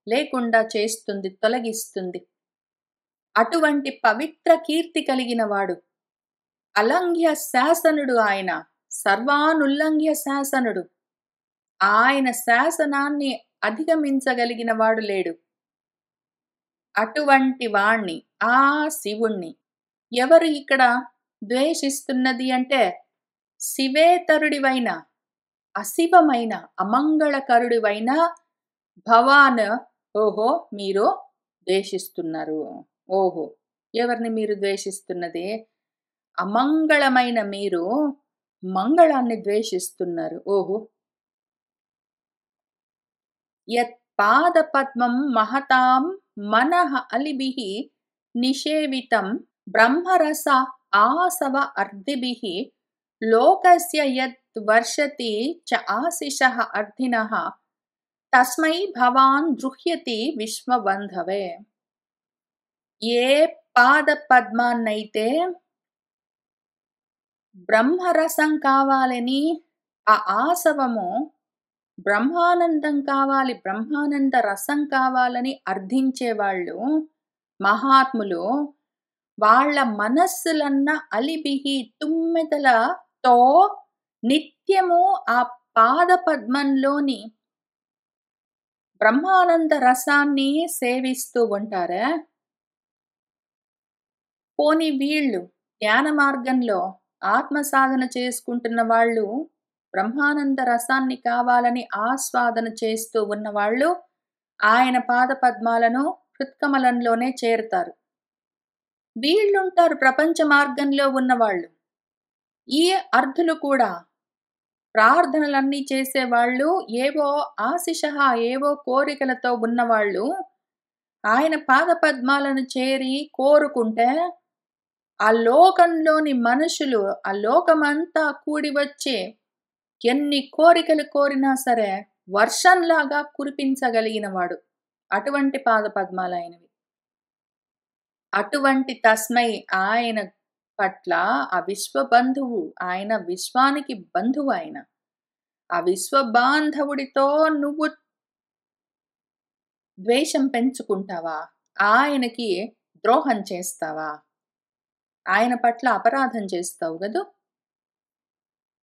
లేకుండా చేస్తుంది, తొలగిస్తుంది. అటువంటి పవిత్ర కీర్తి కలిగిన వాడు, అలంఘ్య శాసనుడు ఆయన, సర్వానుల్లంఘ్య శాసనుడు. ఆయన శాసనాన్ని అధిగమించగలిగిన వాడు లేడు. అటువంటి వాణ్ణి, ఆ శివుణ్ణి ఎవరు ఇక్కడ ద్వేషిస్తున్నది అంటే, శివేతరుడివైన, అశివమైన, అమంగళకరుడివైన భవాన్. ఓహో, మీరు ద్వేషిస్తున్నారు. ఓహో, ఎవరిని మీరు ద్వేషిస్తున్నది? అమంగళమైన మీరు మంగళాన్ని ద్వేషిస్తున్నారు. ఓహో, యత్ పాద పద్మం మహతాం మనః అలిభిః నిషేవితం బ్రహ్మరస ఆసవ అర్ధిభిః లోకస్య యత్ వర్షతి చ ఆశిషః అర్ధినః తస్మై భవాన్ దృహ్యతి విశ్వబంధవే. ఏ పాద పద్మాన్నైతే బ్రహ్మరసం కావాలని, ఆ ఆసవము బ్రహ్మానందం కావాలి, బ్రహ్మానంద రసం కావాలని అర్థించేవాళ్ళు మహాత్ములు, వాళ్ళ మనస్సులన్న అలిబిహి తుమ్మెదలతో నిత్యము ఆ పాద పద్మంలోని బ్రహ్మానంద రసాన్ని సేవిస్తూ ఉంటారే. పోని వీళ్ళు ధ్యాన మార్గంలో ఆత్మ సాధన చేసుకుంటున్న వాళ్ళు, బ్రహ్మానంద రసాన్ని కావాలని ఆస్వాదన చేస్తూ ఉన్నవాళ్ళు ఆయన పాద పద్మాలను హృత్కమలంలోనే చేరుతారు. వీళ్ళుంటారు ప్రపంచ మార్గంలో ఉన్నవాళ్ళు. ఈ అర్థులు కూడా ప్రార్థనలన్నీ చేసేవాళ్ళు, ఏవో ఆశిషః ఏవో కోరికలతో ఉన్నవాళ్ళు ఆయన పాద పద్మాలను చేరి కోరుకుంటే, ఆ లోకంలోని మనుషులు, ఆ లోకమంతా కూడి వచ్చి ఎన్ని కోరికలు కోరినా సరే వర్షంలాగా కురిపించగలిగిన వాడు. అటువంటి పాద పద్మాలైనవి. అటువంటి తస్మై ఆయన పట్ల, ఆ విశ్వబంధువు ఆయన, విశ్వానికి బంధువు ఆయన, ఆ విశ్వబాంధవుడితో నువ్వు ద్వేషం పెంచుకుంటావా? ఆయనకి ద్రోహం చేస్తావా? ఆయన పట్ల అపరాధం చేస్తావు గదు.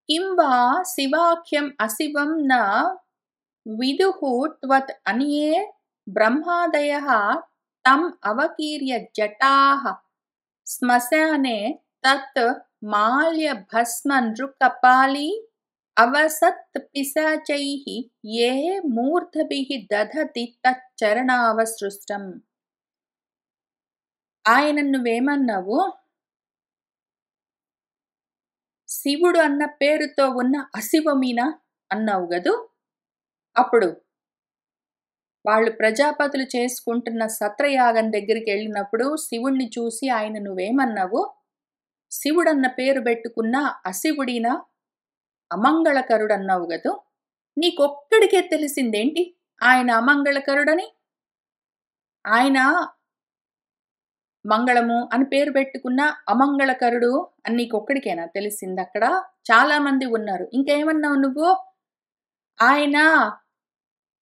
కిం వా శివాఖ్యం అశివం న విదుః త్వత్ అన్యే బ్రహ్మాదయః తం అవకీర్య జటాః శ్మశానే తత్ మాల్య భస్మ నృకపాలి అవసత్ పిశాచైః ఏ మూర్ధభిః దధతి తచ్చరణావసృష్టం. ఆయన నువ్వేమన్నావు? శివుడు అన్న పేరుతో ఉన్న అశివమీన అన్నావు గదు. అప్పుడు వాళ్ళు ప్రజాపతులు చేసుకుంటున్న సత్రయాగం దగ్గరికి వెళ్ళినప్పుడు శివుణ్ణి చూసి ఆయన నువ్వేమన్నావు? శివుడన్న పేరు పెట్టుకున్న అశివుడినా, అమంగళకరుడన్నావు గదు. నీకొక్కడికే తెలిసిందేంటి ఆయన అమంగళకరుడని? ఆయన మంగళము అని పేరు పెట్టుకున్న అమంగళకరుడు అని నీకొక్కడికేనా తెలిసింది? అక్కడ చాలా మంది ఉన్నారు. ఇంకేమన్నావు నువ్వు? ఆయన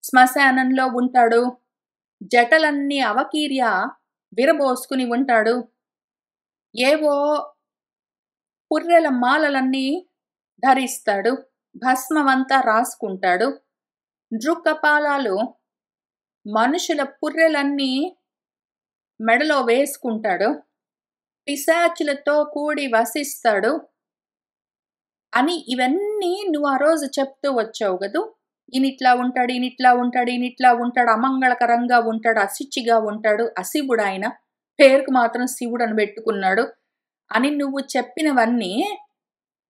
శ్మశానంలో ఉంటాడు, జటలన్నీ అవకీర్య విరబోసుకుని ఉంటాడు, ఏవో పుర్రెల మాలలన్నీ ధరిస్తాడు, భస్మమంతా రాసుకుంటాడు, నృకపాలాలు మనుషుల పుర్రెలన్నీ మెడలో వేసుకుంటాడు, పిశాచులతో కూడి వసిస్తాడు అని ఇవన్నీ నువ్వు ఆ రోజు చెప్తూ వచ్చావు గదు. ఈయనిట్లా ఉంటాడు, ఈయనిట్లా ఉంటాడు, ఈయనిట్లా ఉంటాడు, అమంగళకరంగా ఉంటాడు, అశుచిగా ఉంటాడు, అశివుడాయన. పేరుకు మాత్రం శివుడని పెట్టుకున్నాడు అని నువ్వు చెప్పినవన్నీ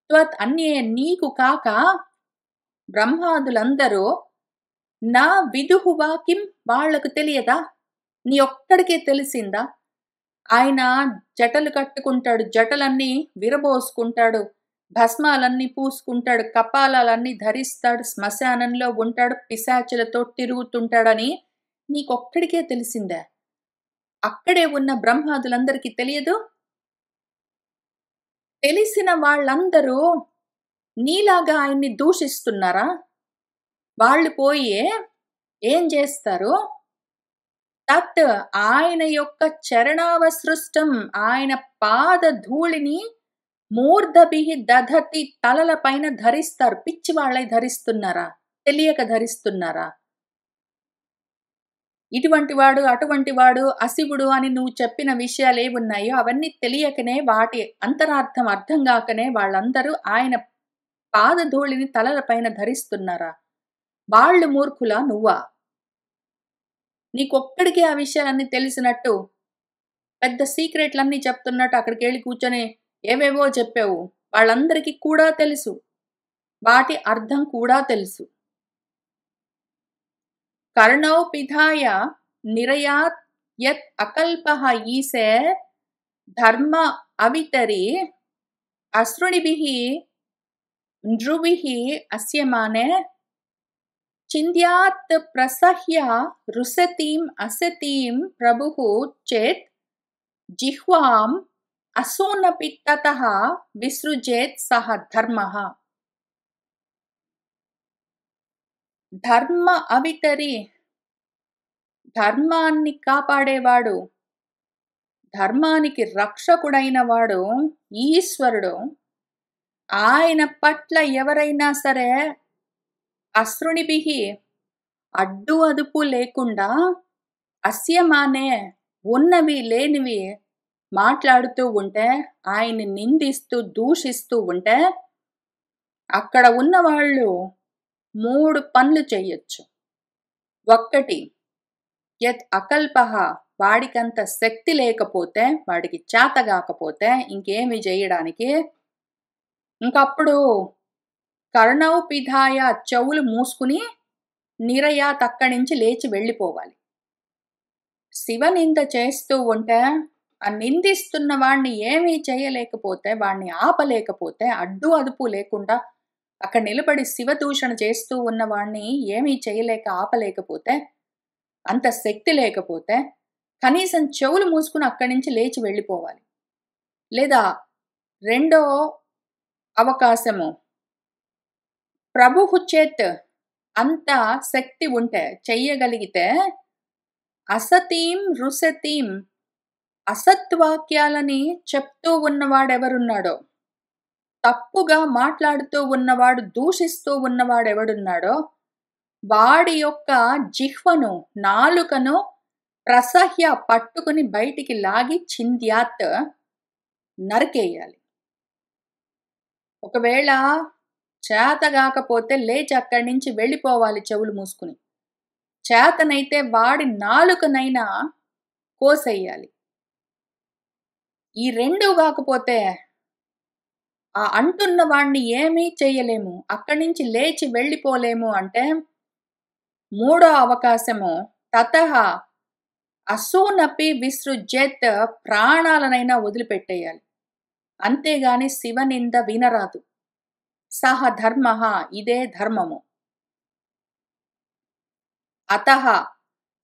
త్వత్ నీకు కాక బ్రహ్మాదులందరూ నా విదుహు వాకిం వాళ్లకు తెలియదా? నీ ఒక్కడికే తెలిసిందా? ఆయన జటలు కట్టుకుంటాడు, జటలన్నీ విరబోసుకుంటాడు, భస్మాలన్నీ పూసుకుంటాడు, కపాలాలన్నీ ధరిస్తాడు, శ్మశానంలో ఉంటాడు, పిశాచులతో తిరుగుతుంటాడని నీకొక్కడికే తెలిసిందా? అక్కడే ఉన్న బ్రహ్మాదులందరికీ తెలియదు? తెలిసిన వాళ్ళందరూ నీలాగా ఆయన్ని దూషిస్తున్నారా? వాళ్ళు పోయి ఏం చేస్తారు? తత్ ఆయన యొక్క చరణావసృష్టం, ఆయన పాద ధూళిని మూర్ధభిః దధతి, తలల పైన ధరిస్తారు. పిచ్చి వాళ్ళై ధరిస్తున్నారా? తెలియక ధరిస్తున్నారా? ఇటువంటి వాడు, అటువంటి వాడు, అశివుడు అని నువ్వు చెప్పిన విషయాలు ఏవున్నాయో అవన్నీ తెలియకనే, వాటి అంతరార్థం అర్థం కాకనే వాళ్ళందరూ ఆయన పాదధూళిని తలల పైన ధరిస్తున్నారా? వాళ్ళు మూర్ఖులా నువ్వా? నీకొక్కడికి ఆ విషయాలన్నీ తెలిసినట్టు పెద్ద సీక్రెట్లన్నీ చెప్తున్నట్టు అక్కడికెళ్ళి కూర్చొని ఏవేవో చెప్పావు. వాళ్ళందరికీ కూడా తెలుసు, వాటి అర్థం కూడా తెలుసు. కర్ణౌ పిధాయ నిరయాత్ యత్ అకల్పః ఈశే ధర్మ అవితరి అశ్రుణిభిః నృభిః అస్యమానే చింద్యాత్ ప్రసహ్య రుసతీం అసతీం ప్రభుః చేత్ జిహ్వాం అసూనపి తతః విసృజేత్ సహ ధర్మః. ధర్మ అవితరి, ధర్మాన్ని కాపాడేవాడు, ధర్మానికి రక్షకుడైన వాడు ఈశ్వరుడు. ఆయన పట్ల ఎవరైనా సరే అశ్రుణిభిః అడ్డు అదుపు లేకుండా అస్యమానే ఉన్నవి లేనివి మాట్లాడుతూ ఉంటే, ఆయన్ని నిందిస్తూ దూషిస్తూ ఉంటే అక్కడ ఉన్నవాళ్ళు 3 పనులు చెయ్యొచ్చు. ఒక్కటి, యత్ అకల్పః వాడికంత శక్తి లేకపోతే, వాడికి చేతగాకపోతే ఇంకేమి చేయడానికి, ఇంకప్పుడు కర్ణౌ పిధాయ చెవులు మూసుకుని నిరయాత్ అక్కడి నుంచి లేచి వెళ్ళిపోవాలి. శివనింద చేస్తూ ఉంటే ఆ నిందిస్తున్న వాణ్ణి ఏమీ చేయలేకపోతే, వాణ్ణి ఆపలేకపోతే, అడ్డు అదుపు లేకుండా అక్కడ నిలబడి శివదూషణ చేస్తూ ఉన్న వాణ్ణి ఏమీ చేయలేక ఆపలేకపోతే, అంత శక్తి లేకపోతే కనీసం చెవులు మూసుకుని అక్కడి నుంచి లేచి వెళ్ళిపోవాలి. లేదా రెండో అవకాశము, ప్రభుః చేత్ అంత శక్తి ఉంటే, చెయ్యగలిగితే అసతీం రుసతీం అసత్వాక్యాలని చెప్తూ ఉన్నవాడెవరున్నాడో, తప్పుగా మాట్లాడుతూ ఉన్నవాడు, దూషిస్తూ ఉన్నవాడెవడున్నాడో వాడి యొక్క జిహ్వను, నాలుకను ప్రసహ్య పట్టుకుని బయటికి లాగి చింద్యాత్ నరికేయాలి. ఒకవేళ చేతగాకపోతే లేచి అక్కడి నుంచి వెళ్ళిపోవాలి చెవులు మూసుకుని. చేతనైతే వాడి నాలుకనైనా కోసేయాలి. ఈ 2 కాకపోతే ఆ అంటున్న వాణ్ణి ఏమీ చెయ్యలేము, అక్కడి నుంచి లేచి వెళ్ళిపోలేము అంటే మూడో అవకాశము తతః అసూనపి విసృజ్యేత్ ప్రాణాలనైనా వదిలిపెట్టేయాలి. అంతేగాని శివనింద వినరాదు. సహ ధర్మః ఇదే ధర్మము. అతః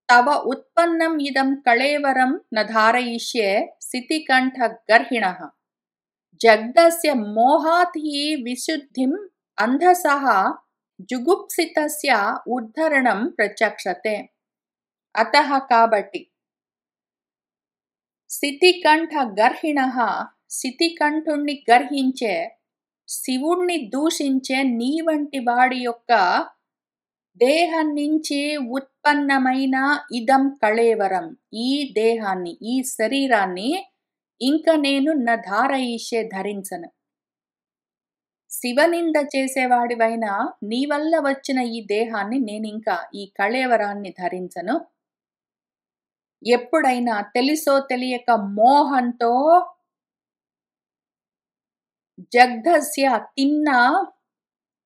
తవ ఉత్పన్నం ఇదం కళేవరం న ధారయిష్యే శితికంఠ గర్హిణః జగ్ధస్య మోహాత్ హి విశుద్ధిం అంధసః జుగుప్సితస్య ఉద్ధరణం ప్రచక్షతే. అతః కాబట్టి శితికంఠ గర్హిణః శితికంఠుణ్ణి గర్హించే, శివుణ్ణి దూషించే నీ వంటి వాడి యొక్క దేహం నుంచి ఉత్పన్నమైన ఇదం కళేవరం ఈ దేహాన్ని, ఈ శరీరాన్ని ఇంక నేను న ధారయిష్యే ధరించను. శివనింద చేసేవాడివైన నీ వల్ల వచ్చిన ఈ దేహాన్ని నేనింకా ఈ కళేవరాన్ని ధరించను. ఎప్పుడైనా తెలిసో తెలియక మోహంతో జగ్ధస్య తిన్న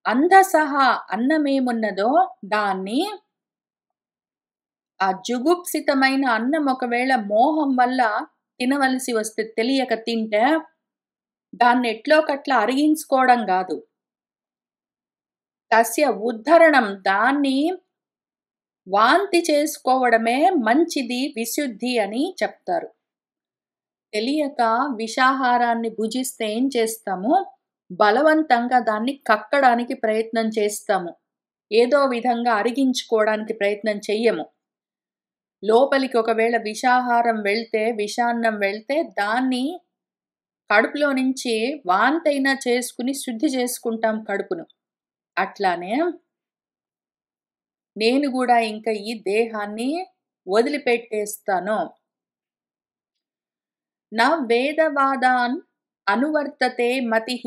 అంధసహ అన్నమేమున్నదో దాన్ని, ఆ జుగుప్సితమైన అన్నం ఒకవేళ మోహం వల్ల తినవలసి వస్తే తెలియక తింటే దాన్నెట్లోకట్లా అరిగించుకోవడం గాదు. తస్య ఉద్ధరణం దాన్ని వాంతి చేసుకోవడమే మంచిది, విశుద్ధి అని చెప్తారు. తెలియక విషాహారాన్ని భుజిస్తే ఏం చేస్తాము? బలవంతంగా దాన్ని కక్కడానికి ప్రయత్నం చేస్తాము. ఏదో విధంగా అరిగించుకోవడానికి ప్రయత్నం చెయ్యము. లోపలికి ఒకవేళ విషాహారం వెళ్తే, విషాన్నం వెళ్తే దాన్ని కడుపులో నుంచి వాంతైనా చేసుకుని శుద్ధి చేసుకుంటాం కడుపును. అట్లానే నేను గూడా ఇంక ఈ దేహాన్ని వదిలిపెట్టేస్తాను. నా వేదవాదాన్ అనువర్తతే మతిః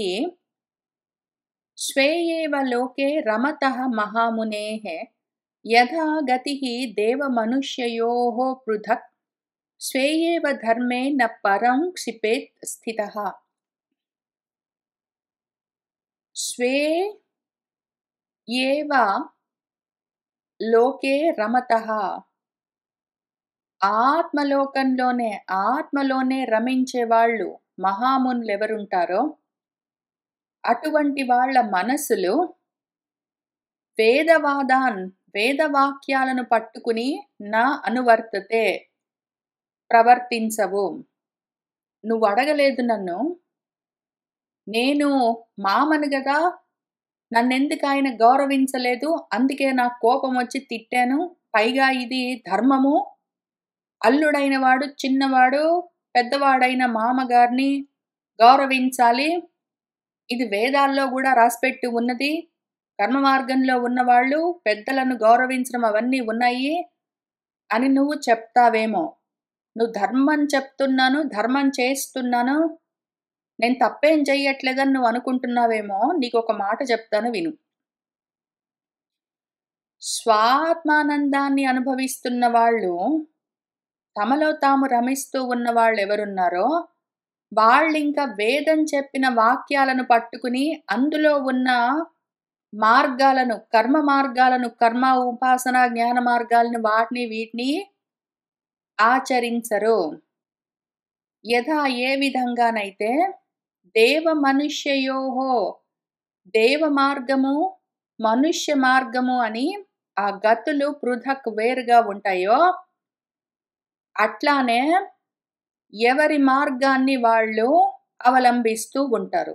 స్వేయేవ లోకే రమతః మహామునేః యథా గతిః దేవమనుష్యయోః పృథక్ స్వేయేవ ధర్మే న పరం క్షిపేత్ స్థితః. స్వే ఏవ లోకే రమతః, ఆత్మలోనే రమించే వాళ్ళు మహామునులు ఎవరుంటారో అటువంటి వాళ్ళ మనసులు వేదవాక్యాలను పట్టుకుని నా అనువర్తతే ప్రవర్తించవు. నువ్వు అడగలేదు నన్ను, నేను మామను గదా, నన్నెందుకు ఆయన గౌరవించలేదు, అందుకే నాకు కోపం వచ్చి తిట్టాను. పైగా ఇది ధర్మము, అల్లుడైన వాడు చిన్నవాడు పెద్దవాడైన మామగారిని గౌరవించాలి. ఇది వేదాల్లో కూడా రాసిపెట్టి ఉన్నది. కర్మ మార్గంలో ఉన్నవాళ్ళు పెద్దలను గౌరవించడం అవన్నీ ఉన్నాయి అని నువ్వు చెప్తావేమో. నువ్వు ధర్మం చెప్తున్నాను, ధర్మం చేస్తున్నాను, నేను తప్పేం చెయ్యట్లేదని నువ్వు అనుకుంటున్నావేమో. నీకు ఒక మాట చెప్తాను విను. స్వాత్మానందాన్ని అనుభవిస్తున్న వాళ్ళు, తమలో తాము రమిస్తూ ఉన్న వాళ్ళు ఎవరున్నారో వాళ్ళింకా వేదం చెప్పిన వాక్యాలను పట్టుకుని అందులో ఉన్న మార్గాలను, కర్మ మార్గాలను, కర్మ ఉపాసన జ్ఞాన మార్గాలను వాటిని వీటిని ఆచరించరు. యథా ఏ విధంగానైతే దేవ మనుష్యయోహో, దేవ మార్గము మనుష్య మార్గము అని ఆ గతులు పృథక్ వేరుగా ఉంటాయో అట్లానే ఎవరి మార్గాన్ని వాళ్ళు అవలంబిస్తూ ఉంటారు.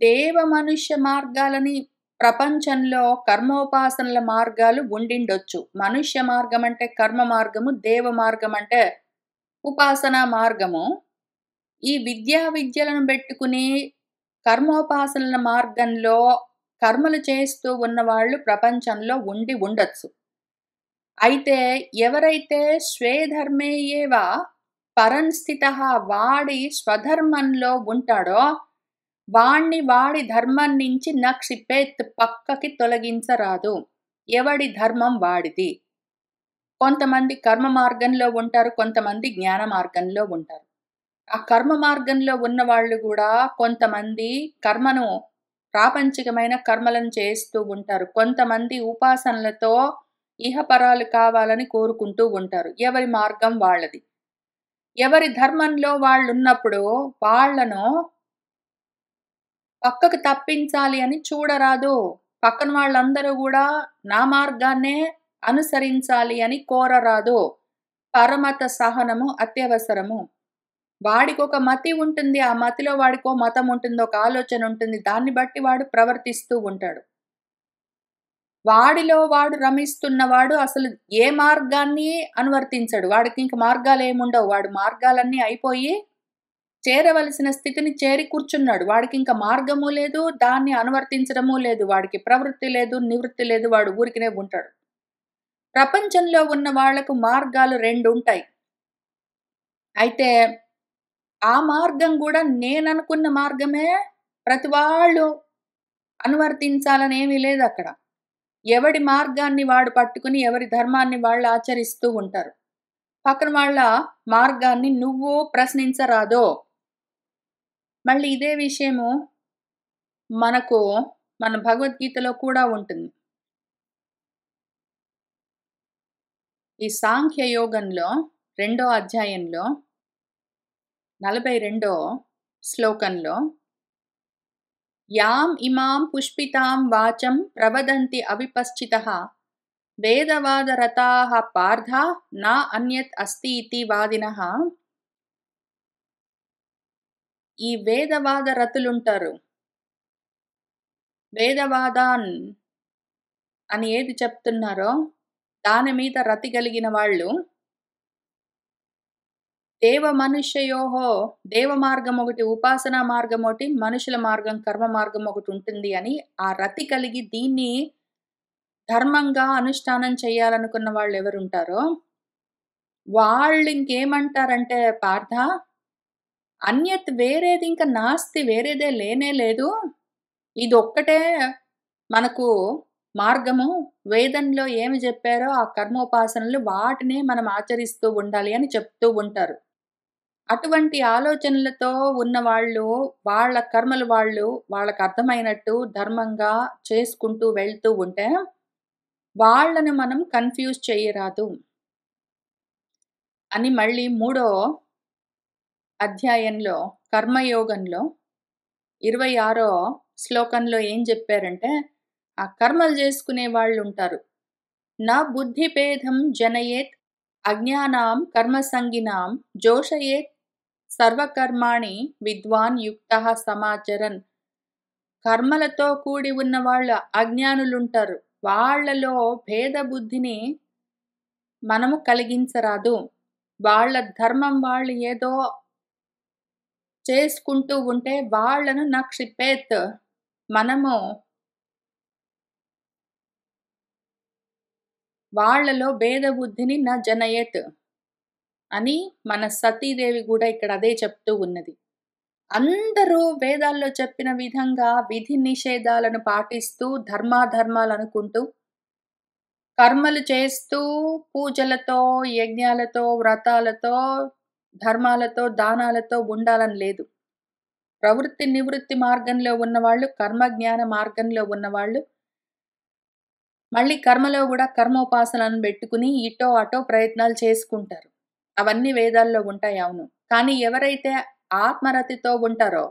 దేవ మనుష్య మార్గాలని ప్రపంచంలో కర్మోపాసనల మార్గాలు ఉండిండొచ్చు. మనుష్య మార్గం అంటే కర్మ మార్గము, దేవ మార్గం అంటే ఉపాసనా మార్గము. ఈ విద్యలను పెట్టుకుని కర్మోపాసనల మార్గంలో కర్మలు చేస్తూ ఉన్నవాళ్ళు ప్రపంచంలో ఉండొచ్చు. అయితే ఎవరైతే స్వేధర్మేయేవ పరంస్థితః, వాడి స్వధర్మంలో ఉంటాడో వాణ్ణి వాడి ధర్మం నుంచి నక్షిపేత్, పక్కకి తొలగించరాదు. ఎవడి ధర్మం వాడిది. కొంతమంది కర్మ మార్గంలో ఉంటారు, కొంతమంది జ్ఞాన మార్గంలో ఉంటారు. ఆ కర్మ మార్గంలో ఉన్న వాళ్ళు కూడా కొంతమంది కర్మను, ప్రాపంచికమైన కర్మలను చేస్తూ ఉంటారు. కొంతమంది ఉపాసనలతో ఇహపరాలు కావాలని కోరుకుంటూ ఉంటారు. ఎవరి మార్గం వాళ్ళది. ఎవరి ధర్మంలో వాళ్ళు ఉన్నప్పుడు వాళ్లను పక్కకు తప్పించాలి అని చూడరాదు. పక్కన వాళ్ళందరూ కూడా నా మార్గాన్నే అనుసరించాలి అని కోరరాదు. పరమత సహనము అత్యవసరము. వాడికి ఒక మతి ఉంటుంది, ఆ మతిలో వాడికో మతం ఉంటుంది, ఒక ఆలోచన ఉంటుంది. దాన్ని బట్టి వాడు ప్రవర్తిస్తూ ఉంటాడు. వాడిలో వాడు రమిస్తున్నవాడు అసలు ఏ మార్గాన్ని అనువర్తించడు. వాడికి ఇంక మార్గాలు ఏముండవు. వాడు మార్గాలన్నీ అయిపోయి చేరవలసిన స్థితిని చేరి కూర్చున్నాడు. వాడికి ఇంకా మార్గము లేదు, దాన్ని అనువర్తించడము లేదు. వాడికి ప్రవృత్తి లేదు, నివృత్తి లేదు. వాడు ఊరికినే ఉంటాడు. ప్రపంచంలో ఉన్న వాళ్లకు మార్గాలు 2 ఉంటాయి. అయితే ఆ మార్గం కూడా నేననుకున్న మార్గమే ప్రతి వాళ్ళు అనువర్తించాలని ఏమీ లేదక్కడ. ఎవడి మార్గాన్ని వాడు పట్టుకుని, ఎవరి ధర్మాన్ని వాళ్ళు ఆచరిస్తూ ఉంటారు. పక్కన వాళ్ళ మార్గాన్ని నువ్వు ప్రశ్నించరాదో. మళ్ళీ ఇదే విషయము మనకు మన భగవద్గీతలో కూడా ఉంటుంది. ఈ సాంఖ్య యోగంలో 2వ అధ్యాయంలో 42 శ్లోకంలో యాం ఇమాం పుష్పితాం వాచం ప్రవదంతి అవిపశ్చితః వేదవాదరతాః పార్థ నా అన్యత్ అస్తి ఇతి వాదినః. ఈ వేదవాద రతులుంటారు. వేదవాదాన్ అని ఏది చెప్తున్నారో దాని మీద రతి కలిగిన వాళ్ళు దేవ మనుష్యయోహో దేవ మార్గం ఒకటి, ఉపాసనా మార్గం ఒకటి, మనుషుల మార్గం కర్మ మార్గం ఒకటి ఉంటుంది అని ఆ రతి కలిగి దీన్ని ధర్మంగా అనుష్ఠానం చేయాలనుకున్న వాళ్ళు ఎవరుంటారో వాళ్ళు ఇంకేమంటారంటే పార్థ అన్యత్ వేరేది ఇంకా నాస్తి, వేరేదే లేనే లేదు. ఇదొక్కటే మనకు మార్గము. వేదంలో ఏమి చెప్పారో ఆ కర్మోపాసనలు వాటినే మనం ఆచరిస్తూ ఉండాలి అని చెప్తూ ఉంటారు. అటువంటి ఆలోచనలతో ఉన్నవాళ్ళు వాళ్ళ కర్మలు వాళ్ళు వాళ్ళకి అర్థమైనట్టు ధర్మంగా చేసుకుంటూ వెళ్తూ ఉంటే వాళ్ళని మనం కన్‌ఫ్యూజ్ చెయ్యరాదు అని మళ్ళీ 3వ అధ్యాయంలో కర్మయోగంలో 26వ శ్లోకంలో ఏం చెప్పారంటే ఆ కర్మలు చేసుకునే వాళ్ళుంటారు. నా బుద్ధిభేదం జనయేత్ అజ్ఞానాం కర్మసంగినాం జోషయేత్ సర్వకర్మాణి విద్వాన్ యుక్తః సమాచరన్. కర్మలతో కూడి ఉన్న వాళ్ళు అజ్ఞానులుంటారు. వాళ్ళలో భేద బుద్ధిని మనము కలిగించరాదు. వాళ్ళ ధర్మం వాళ్ళు ఏదో చేసుకుంటూ ఉంటే వాళ్ళను నక్షిపేత్ మనము వాళ్ళలో భేద బుద్ధిని న జనయేత్ అని మన సతీదేవి కూడా ఇక్కడ అదే చెప్తూ ఉన్నది. అందరూ వేదాల్లో చెప్పిన విధంగా విధి నిషేధాలను పాటిస్తూ ధర్మాధర్మాలనుకుంటూ కర్మలు చేస్తూ పూజలతో, యజ్ఞాలతో, వ్రతాలతో, ధర్మాలతో, దానాలతో ఉండాలని లేదు. ప్రవృత్తి నివృత్తి మార్గంలో ఉన్నవాళ్ళు, కర్మజ్ఞాన మార్గంలో ఉన్నవాళ్ళు మళ్ళీ కర్మలో గూడా కర్మోపాసనలను బెట్టుకుని ఇటో అటో ప్రయత్నాలు చేసుకుంటారు. అవన్నీ వేదాల్లో ఉంటాయి, అవును. కానీ ఎవరైతే ఆత్మరతితో ఉంటారో,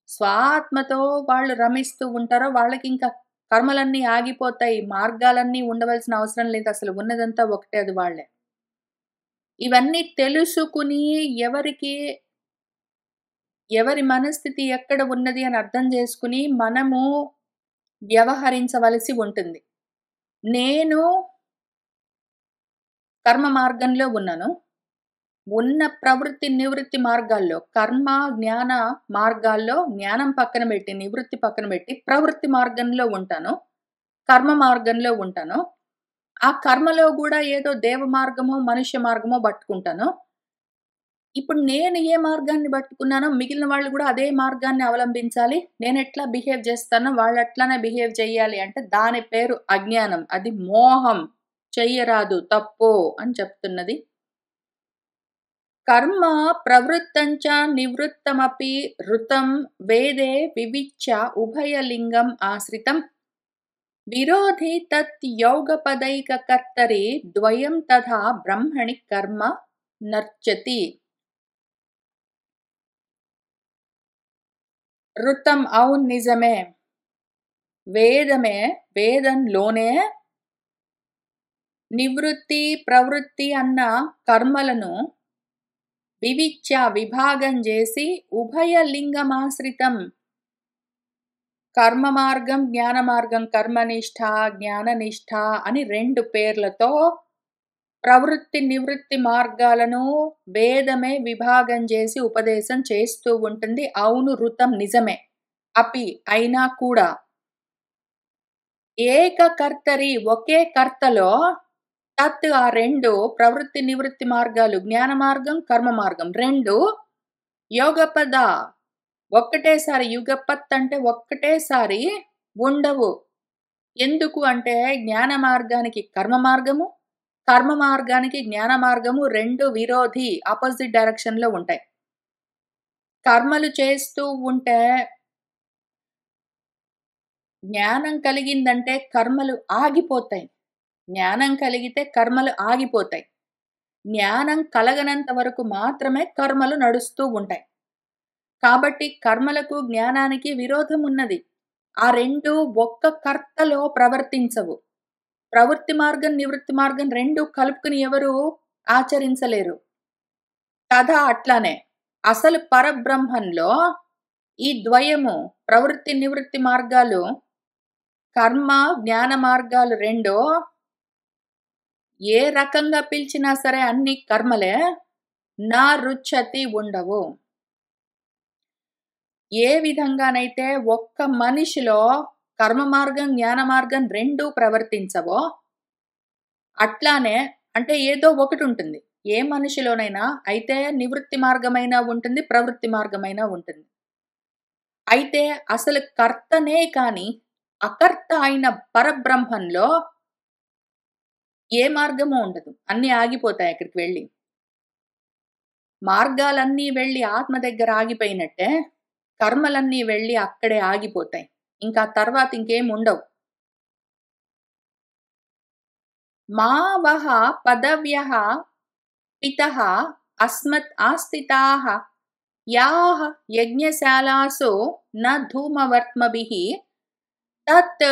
స్వాత్మతో వాళ్ళు రమిస్తూ ఉంటారో వాళ్ళకింక కర్మలన్నీ ఆగిపోతాయి. మార్గాలన్నీ ఉండవలసిన అవసరం లేదు. అసలు ఉన్నదంతా ఒకటే, అది వాళ్ళే. ఇవన్నీ తెలుసుకుని ఎవరి మనస్థితి ఎక్కడ ఉన్నది అని అర్థం చేసుకుని మనము వ్యవహరించవలసి ఉంటుంది. నేను కర్మ మార్గంలో ఉన్నాను. ఉన్న ప్రవృత్తి నివృత్తి మార్గాల్లో కర్మ, జ్ఞాన మార్గాల్లో జ్ఞానం పక్కన పెట్టి, నివృత్తి పక్కన పెట్టి ప్రవృత్తి మార్గంలో ఉంటాను. కర్మ మార్గంలో ఉంటాను. ఆ కర్మలో గూడా ఏదో దేవ మార్గమో, మనుష్య మార్గమో పట్టుకుంటాను. ఇప్పుడు నేను ఏ మార్గాన్ని పట్టుకున్నానో మిగిలిన వాళ్ళు గూడా అదే మార్గాన్ని అవలంబించాలి. నేనెట్లా బిహేవ్ చేస్తానో వాళ్ళట్లనే బిహేవ్ చెయ్యాలి అంటే దాని పేరు అజ్ఞానం. అది మోహం. చెయ్యరాదు, తప్పు అని చెప్తున్నది. కర్మ ప్రవృత్తంచ నివృత్తమపి ఋతం వేదే వివిచ్య ఉభయలింగం ఆశ్రితం విరోధి తత్ యోగపదైకకర్తరి ద్వయం తథా బ్రహ్మణి కర్మ నర్చతి. ఋతం అవును, నిజమే. వేదంలోనే నివృత్తి ప్రవృత్తి అన్న కర్మలను వివిచ్య విభాగం చేసి ఉభయలింగమాశ్రితం కర్మ మార్గం, జ్ఞాన మార్గం, కర్మనిష్ఠ, జ్ఞాననిష్ఠ అని 2 పేర్లతో ప్రవృత్తి నివృత్తి మార్గాలను వేదమే విభాగం చేసి ఉపదేశం చేస్తూ ఉంటుంది. అవును, ఋతం నిజమే. అపి అయినా కూడా ఏకకర్తరి ఒకే కర్తలో తత్ ఆ 2 ప్రవృత్తి నివృత్తి మార్గాలు జ్ఞాన మార్గం, కర్మ మార్గం 2 యోగపద ఒక్కటేసారి యుగపత్ అంటే ఒక్కటేసారి ఉండవు. ఎందుకు అంటే జ్ఞాన మార్గానికి కర్మ మార్గము, కర్మ మార్గానికి జ్ఞాన మార్గము 2 విరోధి అపోజిట్ డైరెక్షన్‌లో ఉంటాయి. కర్మలు చేస్తూ ఉంటే జ్ఞానం కలిగిందంటే కర్మలు ఆగిపోతాయి. జ్ఞానం కలిగితే కర్మలు ఆగిపోతాయి. జ్ఞానం కలగనంత వరకు మాత్రమే కర్మలు నడుస్తూ ఉంటాయి. కాబట్టి కర్మలకు, జ్ఞానానికి విరోధం ఉన్నది. ఆ 2 ఒక్క కర్తలో ప్రవర్తించవు. ప్రవృత్తి మార్గం, నివృత్తి మార్గం 2 కలుపుకొని ఎవరు ఆచరించలేరు. కథ అట్లానే. అసలు పరబ్రహ్మంలో ఈ ద్వయము ప్రవృత్తి, నివృత్తి మార్గాలు, కర్మ, జ్ఞాన మార్గాలు 2 ఏ రకంగా పిలిచినా సరే అన్ని కర్మలే. నా రుచ్యతి ఉండవు. ఏ విధంగానైతే ఒక్క మనిషిలో కర్మ మార్గం, జ్ఞాన మార్గం 2 ప్రవర్తించవో, అట్లానే అంటే ఏదో ఒకటుంటుంది. ఏ మనిషిలోనైనా అయితే నివృత్తి మార్గమైనా ఉంటుంది, ప్రవృత్తి మార్గమైనా ఉంటుంది. అయితే అసలు కర్తనే కాని, అకర్త అయిన పరబ్రహ్మంలో ఏ మార్గము ఉండదు. అన్నీ ఆగిపోతాయి అక్కడికి వెళ్ళి. మార్గాలన్నీ వెళ్ళి ఆత్మ దగ్గర ఆగిపోయినట్టే, కర్మలన్నీ వెళ్ళి అక్కడే ఆగిపోతాయి. ఇంకా తర్వాత ఇంకేముండవు. మా వహ పదవ్యః పితః అస్మత్ ఆస్థితాః యాః యజ్ఞశాలాసు న ధూమవర్త్మభిః తత్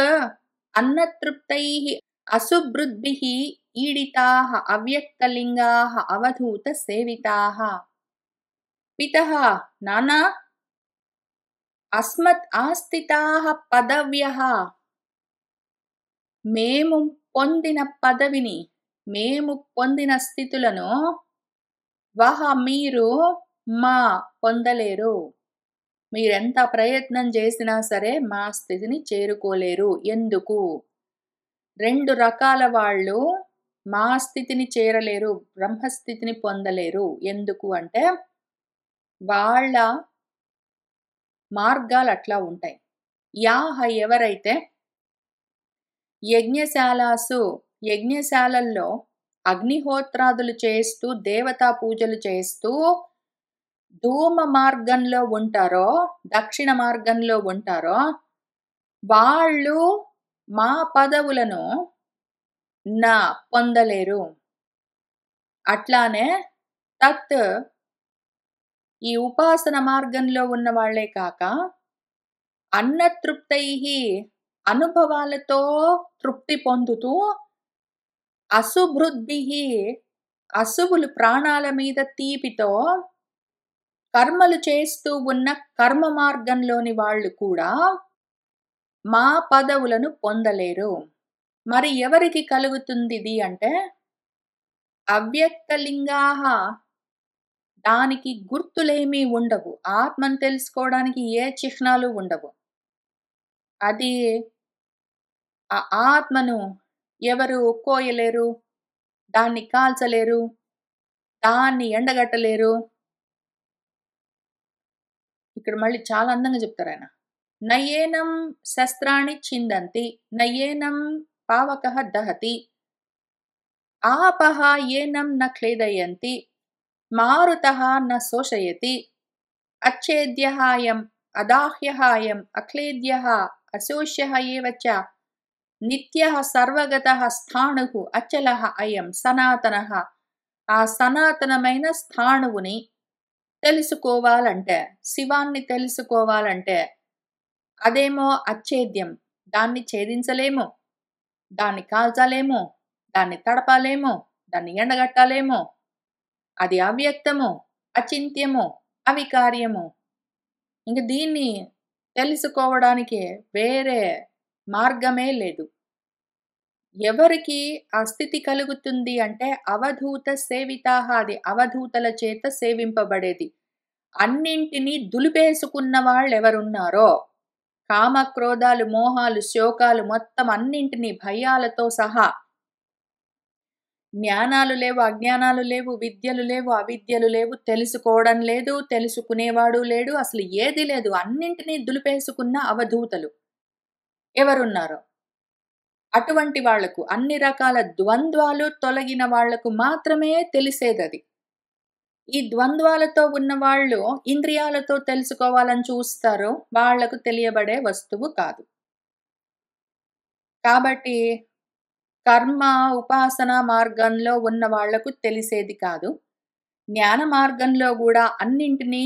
అన్నతృప్తైః అసుభృద్భిః ఈడితాః అవ్యక్తలింగాః అవధూత సేవితాః. పితః నాన్న అస్మత్ ఆస్థితాః పదవ్యః మేము పొందిన పదవిని, మేము పొందిన స్థితులను వహ మీరు మా పొందలేరు. మీరెంత ప్రయత్నం చేసినా సరే మా స్థితిని చేరుకోలేరు. ఎందుకు? 2 రకాల వాళ్ళు మా స్థితిని చేరలేరు. బ్రహ్మస్థితిని పొందలేరు. ఎందుకు అంటే వాళ్ళ మార్గాలు అట్లా ఉంటాయి. యాహ ఎవరైతే యజ్ఞశాలల్లో అగ్నిహోత్రాదులు చేస్తూ, దేవతా పూజలు చేస్తూ, ధూమ మార్గంలో ఉంటారో, దక్షిణ మార్గంలో ఉంటారో, వాళ్ళు మా పదవులను పొందలేరు. అట్లానే తత్ ఈ ఉపాసన మార్గంలో ఉన్న వాళ్ళే కాక, అన్నతృప్తైః అనుభవాలతో తృప్తి పొందుతూ, అసుభృద్భిః అశువులు ప్రాణాల మీద తీపితో కర్మలు చేస్తూ ఉన్న కర్మ మార్గంలోని వాళ్ళు కూడా మా పదవులను పొందలేరు. మరి ఎవరికి కలుగుతుందిది అంటే అవ్యక్తలింగాః దానికి గుర్తులేమీ ఉండవు. ఆత్మను తెలుసుకోవడానికి ఏ చిహ్నాలు ఉండవు. అది ఆ ఆత్మను ఎవరు కోయలేరు, దాన్ని కాల్చలేరు, దాన్ని ఎండగట్టలేరు. ఇక్కడ మళ్ళీ చాలా అందంగా చెప్తారాయన. నయేనం శస్త్రాణి ఛిందంతి, నయేనం పావకః దహతి, ఆపః ఏనం న క్లేదయంతి, మారుతః న శోషయతి, అచ్ఛేద్యః అయం, అదాహ్యః అయం, అక్లేద్యః, అశోష్యః ఏవ చ, నిత్యః సర్వగతః స్థాణుః అచలః అయం సనాతనః. ఆ సనాతనమైన స్థాణువుని తెలుసుకోవాలంటే, శివాన్ని తెలుసుకోవాలంటే అదేమో అచ్ఛేద్యం. దాన్ని ఛేదించలేము, దాన్ని కాల్చలేము, దాన్ని తడపలేము, దాన్ని ఎండగట్టాలేము. అది అవ్యక్తము, అచింత్యము, అవికార్యము. ఇంక దీన్ని తెలుసుకోవడానికి వేరే మార్గమే లేదు. ఎవరికి ఆ స్థితి కలుగుతుంది అంటే అవధూత సేవితాః, అది అవధూతల చేత సేవింపబడేది. అన్నింటినీ దులిపేసుకున్న వాళ్ళెవరున్నారో, కామ, క్రోధాలు, మోహాలు, శోకాలు మొత్తం అన్నింటినీ భయాలతో సహా జ్ఞానాలు లేవు, అజ్ఞానాలు లేవు, విద్యలు లేవు, అవిద్యలు లేవు, తెలుసుకోవడం లేదు, తెలుసుకునేవాడు లేడు, అసలు ఏది లేదు. అన్నింటినీ దులిపేసుకున్న అవధూతలు ఎవరున్నారో అటువంటి వాళ్లకు, అన్ని రకాల ద్వంద్వాలు తొలగిన వాళ్లకు మాత్రమే తెలిసేదది. ఈ ద్వంద్వాలతో ఉన్నవాళ్ళు ఇంద్రియాలతో తెలుసుకోవాలని చూస్తారో వాళ్లకు తెలియబడే వస్తువు కాదు. కాబట్టి కర్మ, ఉపాసన మార్గంలో ఉన్న వాళ్లకు తెలిసేది కాదు. జ్ఞాన మార్గంలో కూడా అన్నింటినీ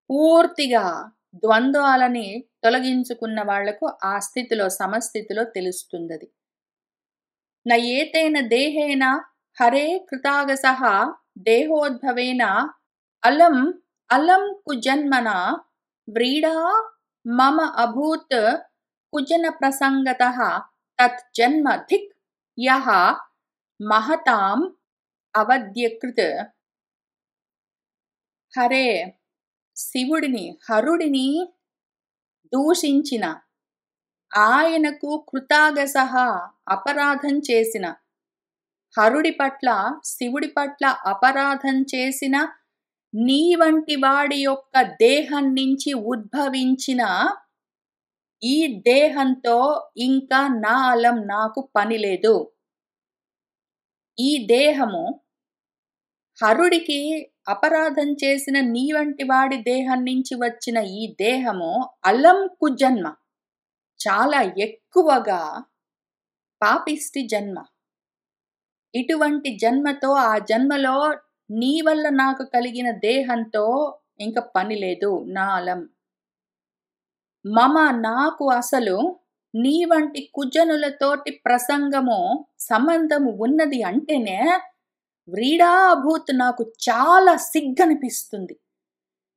పూర్తిగా ద్వంద్వాలని తొలగించుకున్న వాళ్లకు ఆ స్థితిలో, సమస్థితిలో తెలుస్తుందది. న ఏతేన దేహేన హరే కృతాగసః దేహోద్భవేన అలం అలం కుజన్మన వ్రీడా మమ అభూత్ కుజన ప్రసంగతః తత్ జన్మ ధిక్ యః మహతాం అవద్యకృత్. హరే, శివుడిని, హరుడిని దూషించిన, ఆయనకు కృతాగసః అపరాధం చేసిన, హరుడి పట్ల, శివుడి పట్ల అపరాధం చేసిన నీ వంటి వాడి యొక్క దేహం నుంచి ఉద్భవించిన ఈ దేహంతో ఇంకా నా అలం, నాకు పని లేదు. ఈ దేహము హరుడికి అపరాధం చేసిన నీ వంటి వాడి దేహం నుంచి వచ్చిన ఈ దేహము అలం కుజన్మ, చాలా ఎక్కువగా పాపిష్టి జన్మ. ఇటువంటి జన్మతో, ఆ జన్మలో నీ వల్ల నాకు కలిగిన దేహంతో ఇంక పని లేదు, నా అలం. మమ, నాకు అసలు నీ వంటి కుజనులతోటి ప్రసంగము, సంబంధము ఉన్నది అంటేనే వ్రీడా అభూత్, నాకు చాలా సిగ్గనిపిస్తుంది.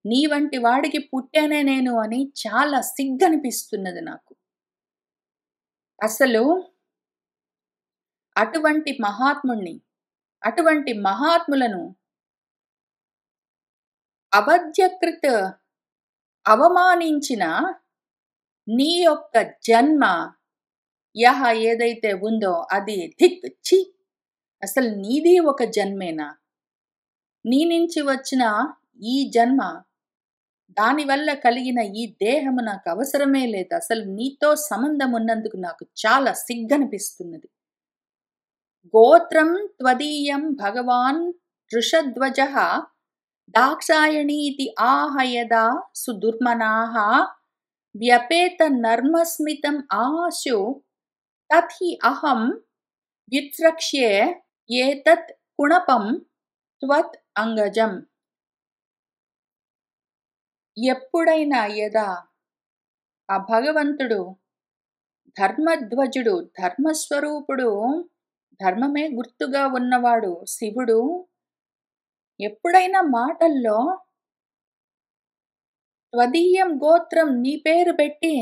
నీ వంటి వాడికి పుట్టానే నేను అని చాలా సిగ్గనిపిస్తున్నది నాకు. అసలు అటువంటి మహాత్ముణ్ణి, అటువంటి మహాత్ములను అవధ్యకృత్, అవమానించిన నీ యొక్క జన్మ యహ ఏదైతే ఉందో అది ధిక్, ఛీ, అసలు నీది ఒక జన్మేనా? నీ నుంచి వచ్చిన ఈ జన్మ, దానివల్ల కలిగిన ఈ దేహము నాకు అవసరమే లేదు. అసలు నీతో సంబంధం ఉన్నందుకు నాకు చాలా సిగ్గనిపిస్తున్నది. గోత్రం త్వదీయం భగవాన్ వృషధ్వజః దాక్షాయణీతి ఆహయదా సుదుర్మనాః వ్యపేత నర్మస్మితం ఆశు తత్హి అహం వ్యుత్స్రక్ష్యే ఏతత్ కుణపం త్వత్ అంగజం. ఎప్పుడైనా యదా, ఆ భగవంతుడు ధర్మధ్వజుడు, ధర్మస్వరూపుడు, ధర్మమే గుర్తుగా ఉన్నవాడు శివుడు ఎప్పుడైనా మాటల్లో త్వదీయం గోత్రం, నీ పేరు పెట్టి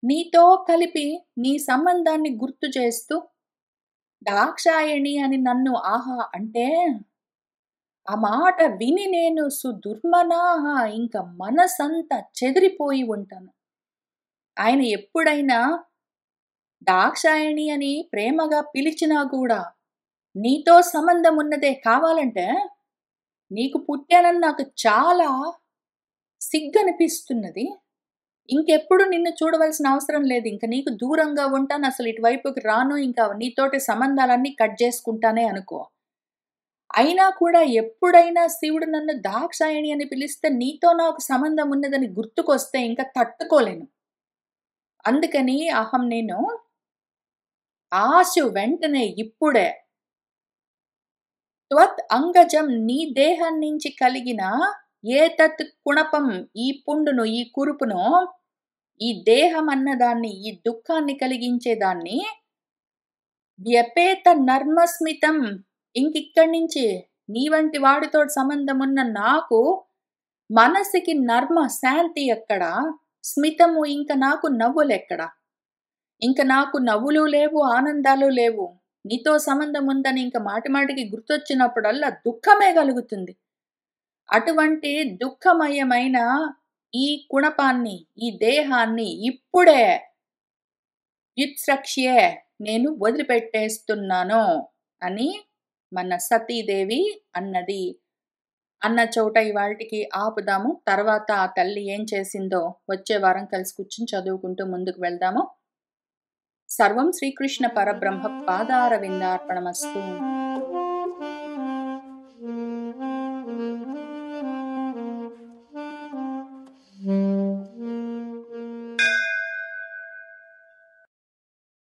నీతో కలిపి నీ సంబంధాన్ని గుర్తు చేస్తూ దాక్షాయణి అని నన్ను ఆహా అంటే, ఆ మాట విని నేను సుదుర్మనాహ, ఇంకా మనసంతా చెదిరిపోయి ఉంటాను. ఆయన ఎప్పుడైనా దాక్షాయణి అని ప్రేమగా పిలిచినా కూడా నీతో సంబంధం ఉన్నదే, కావాలంటే నీకు పుట్టానని నాకు చాలా సిగ్గనిపిస్తున్నది, ఇంకెప్పుడు నిన్ను చూడవలసిన అవసరం లేదు, ఇంక నీకు దూరంగా ఉంటాను, అసలు ఇటువైపుకి రాను, ఇంకా నీతోటి సంబంధాలన్నీ కట్ చేసుకుంటానే అనుకో. అయినా కూడా ఎప్పుడైనా శివుడు నన్ను దాక్షాయణి అని పిలిస్తే నీతో నాకు సంబంధం ఉన్నదని గుర్తుకొస్తే ఇంకా తట్టుకోలేను. అందుకని అహం, నేను ఆశు, వెంటనే ఇప్పుడే త్వత్ అంగజం, నీ దేహం నుంచి కలిగిన ఏతత్ కుణపం, ఈ పుండును, ఈ కురుపును, ఈ దేహం అన్నదాన్ని, ఈ దుఃఖాన్ని కలిగించేదాన్ని, వ్యపేత నర్మస్మితం, ఇంకిక్కడి నుంచి నీ వంటి వాడితో సంబంధం ఉన్న నాకు మనసుకి నర్మ, శాంతి ఎక్కడ? స్మితము, ఇంక నాకు నవ్వులెక్కడ? ఇంక నాకు నవ్వులు లేవు, ఆనందాలు లేవు. నీతో సంబంధం ఉందని ఇంక మాటి మాటికి గుర్తొచ్చినప్పుడల్లా దుఃఖమే కలుగుతుంది. అటువంటి దుఃఖమయమైన ఈ కుణపాన్ని, ఈ దేహాన్ని ఇప్పుడే వ్యుత్స్రక్ష్యే, నేను వదిలిపెట్టేస్తున్నాను అని మన సతీదేవి అన్నది అన్న చోట ఇవాల్టికి ఆపుదాము. తర్వాత ఆ తల్లి ఏం చేసిందో వచ్చే వారం కలిసి కూర్చుని చదువుకుంటూ ముందుకు వెళ్దాము. సర్వం శ్రీకృష్ణ పరబ్రహ్మ పాదారవిందార్పణమస్తు.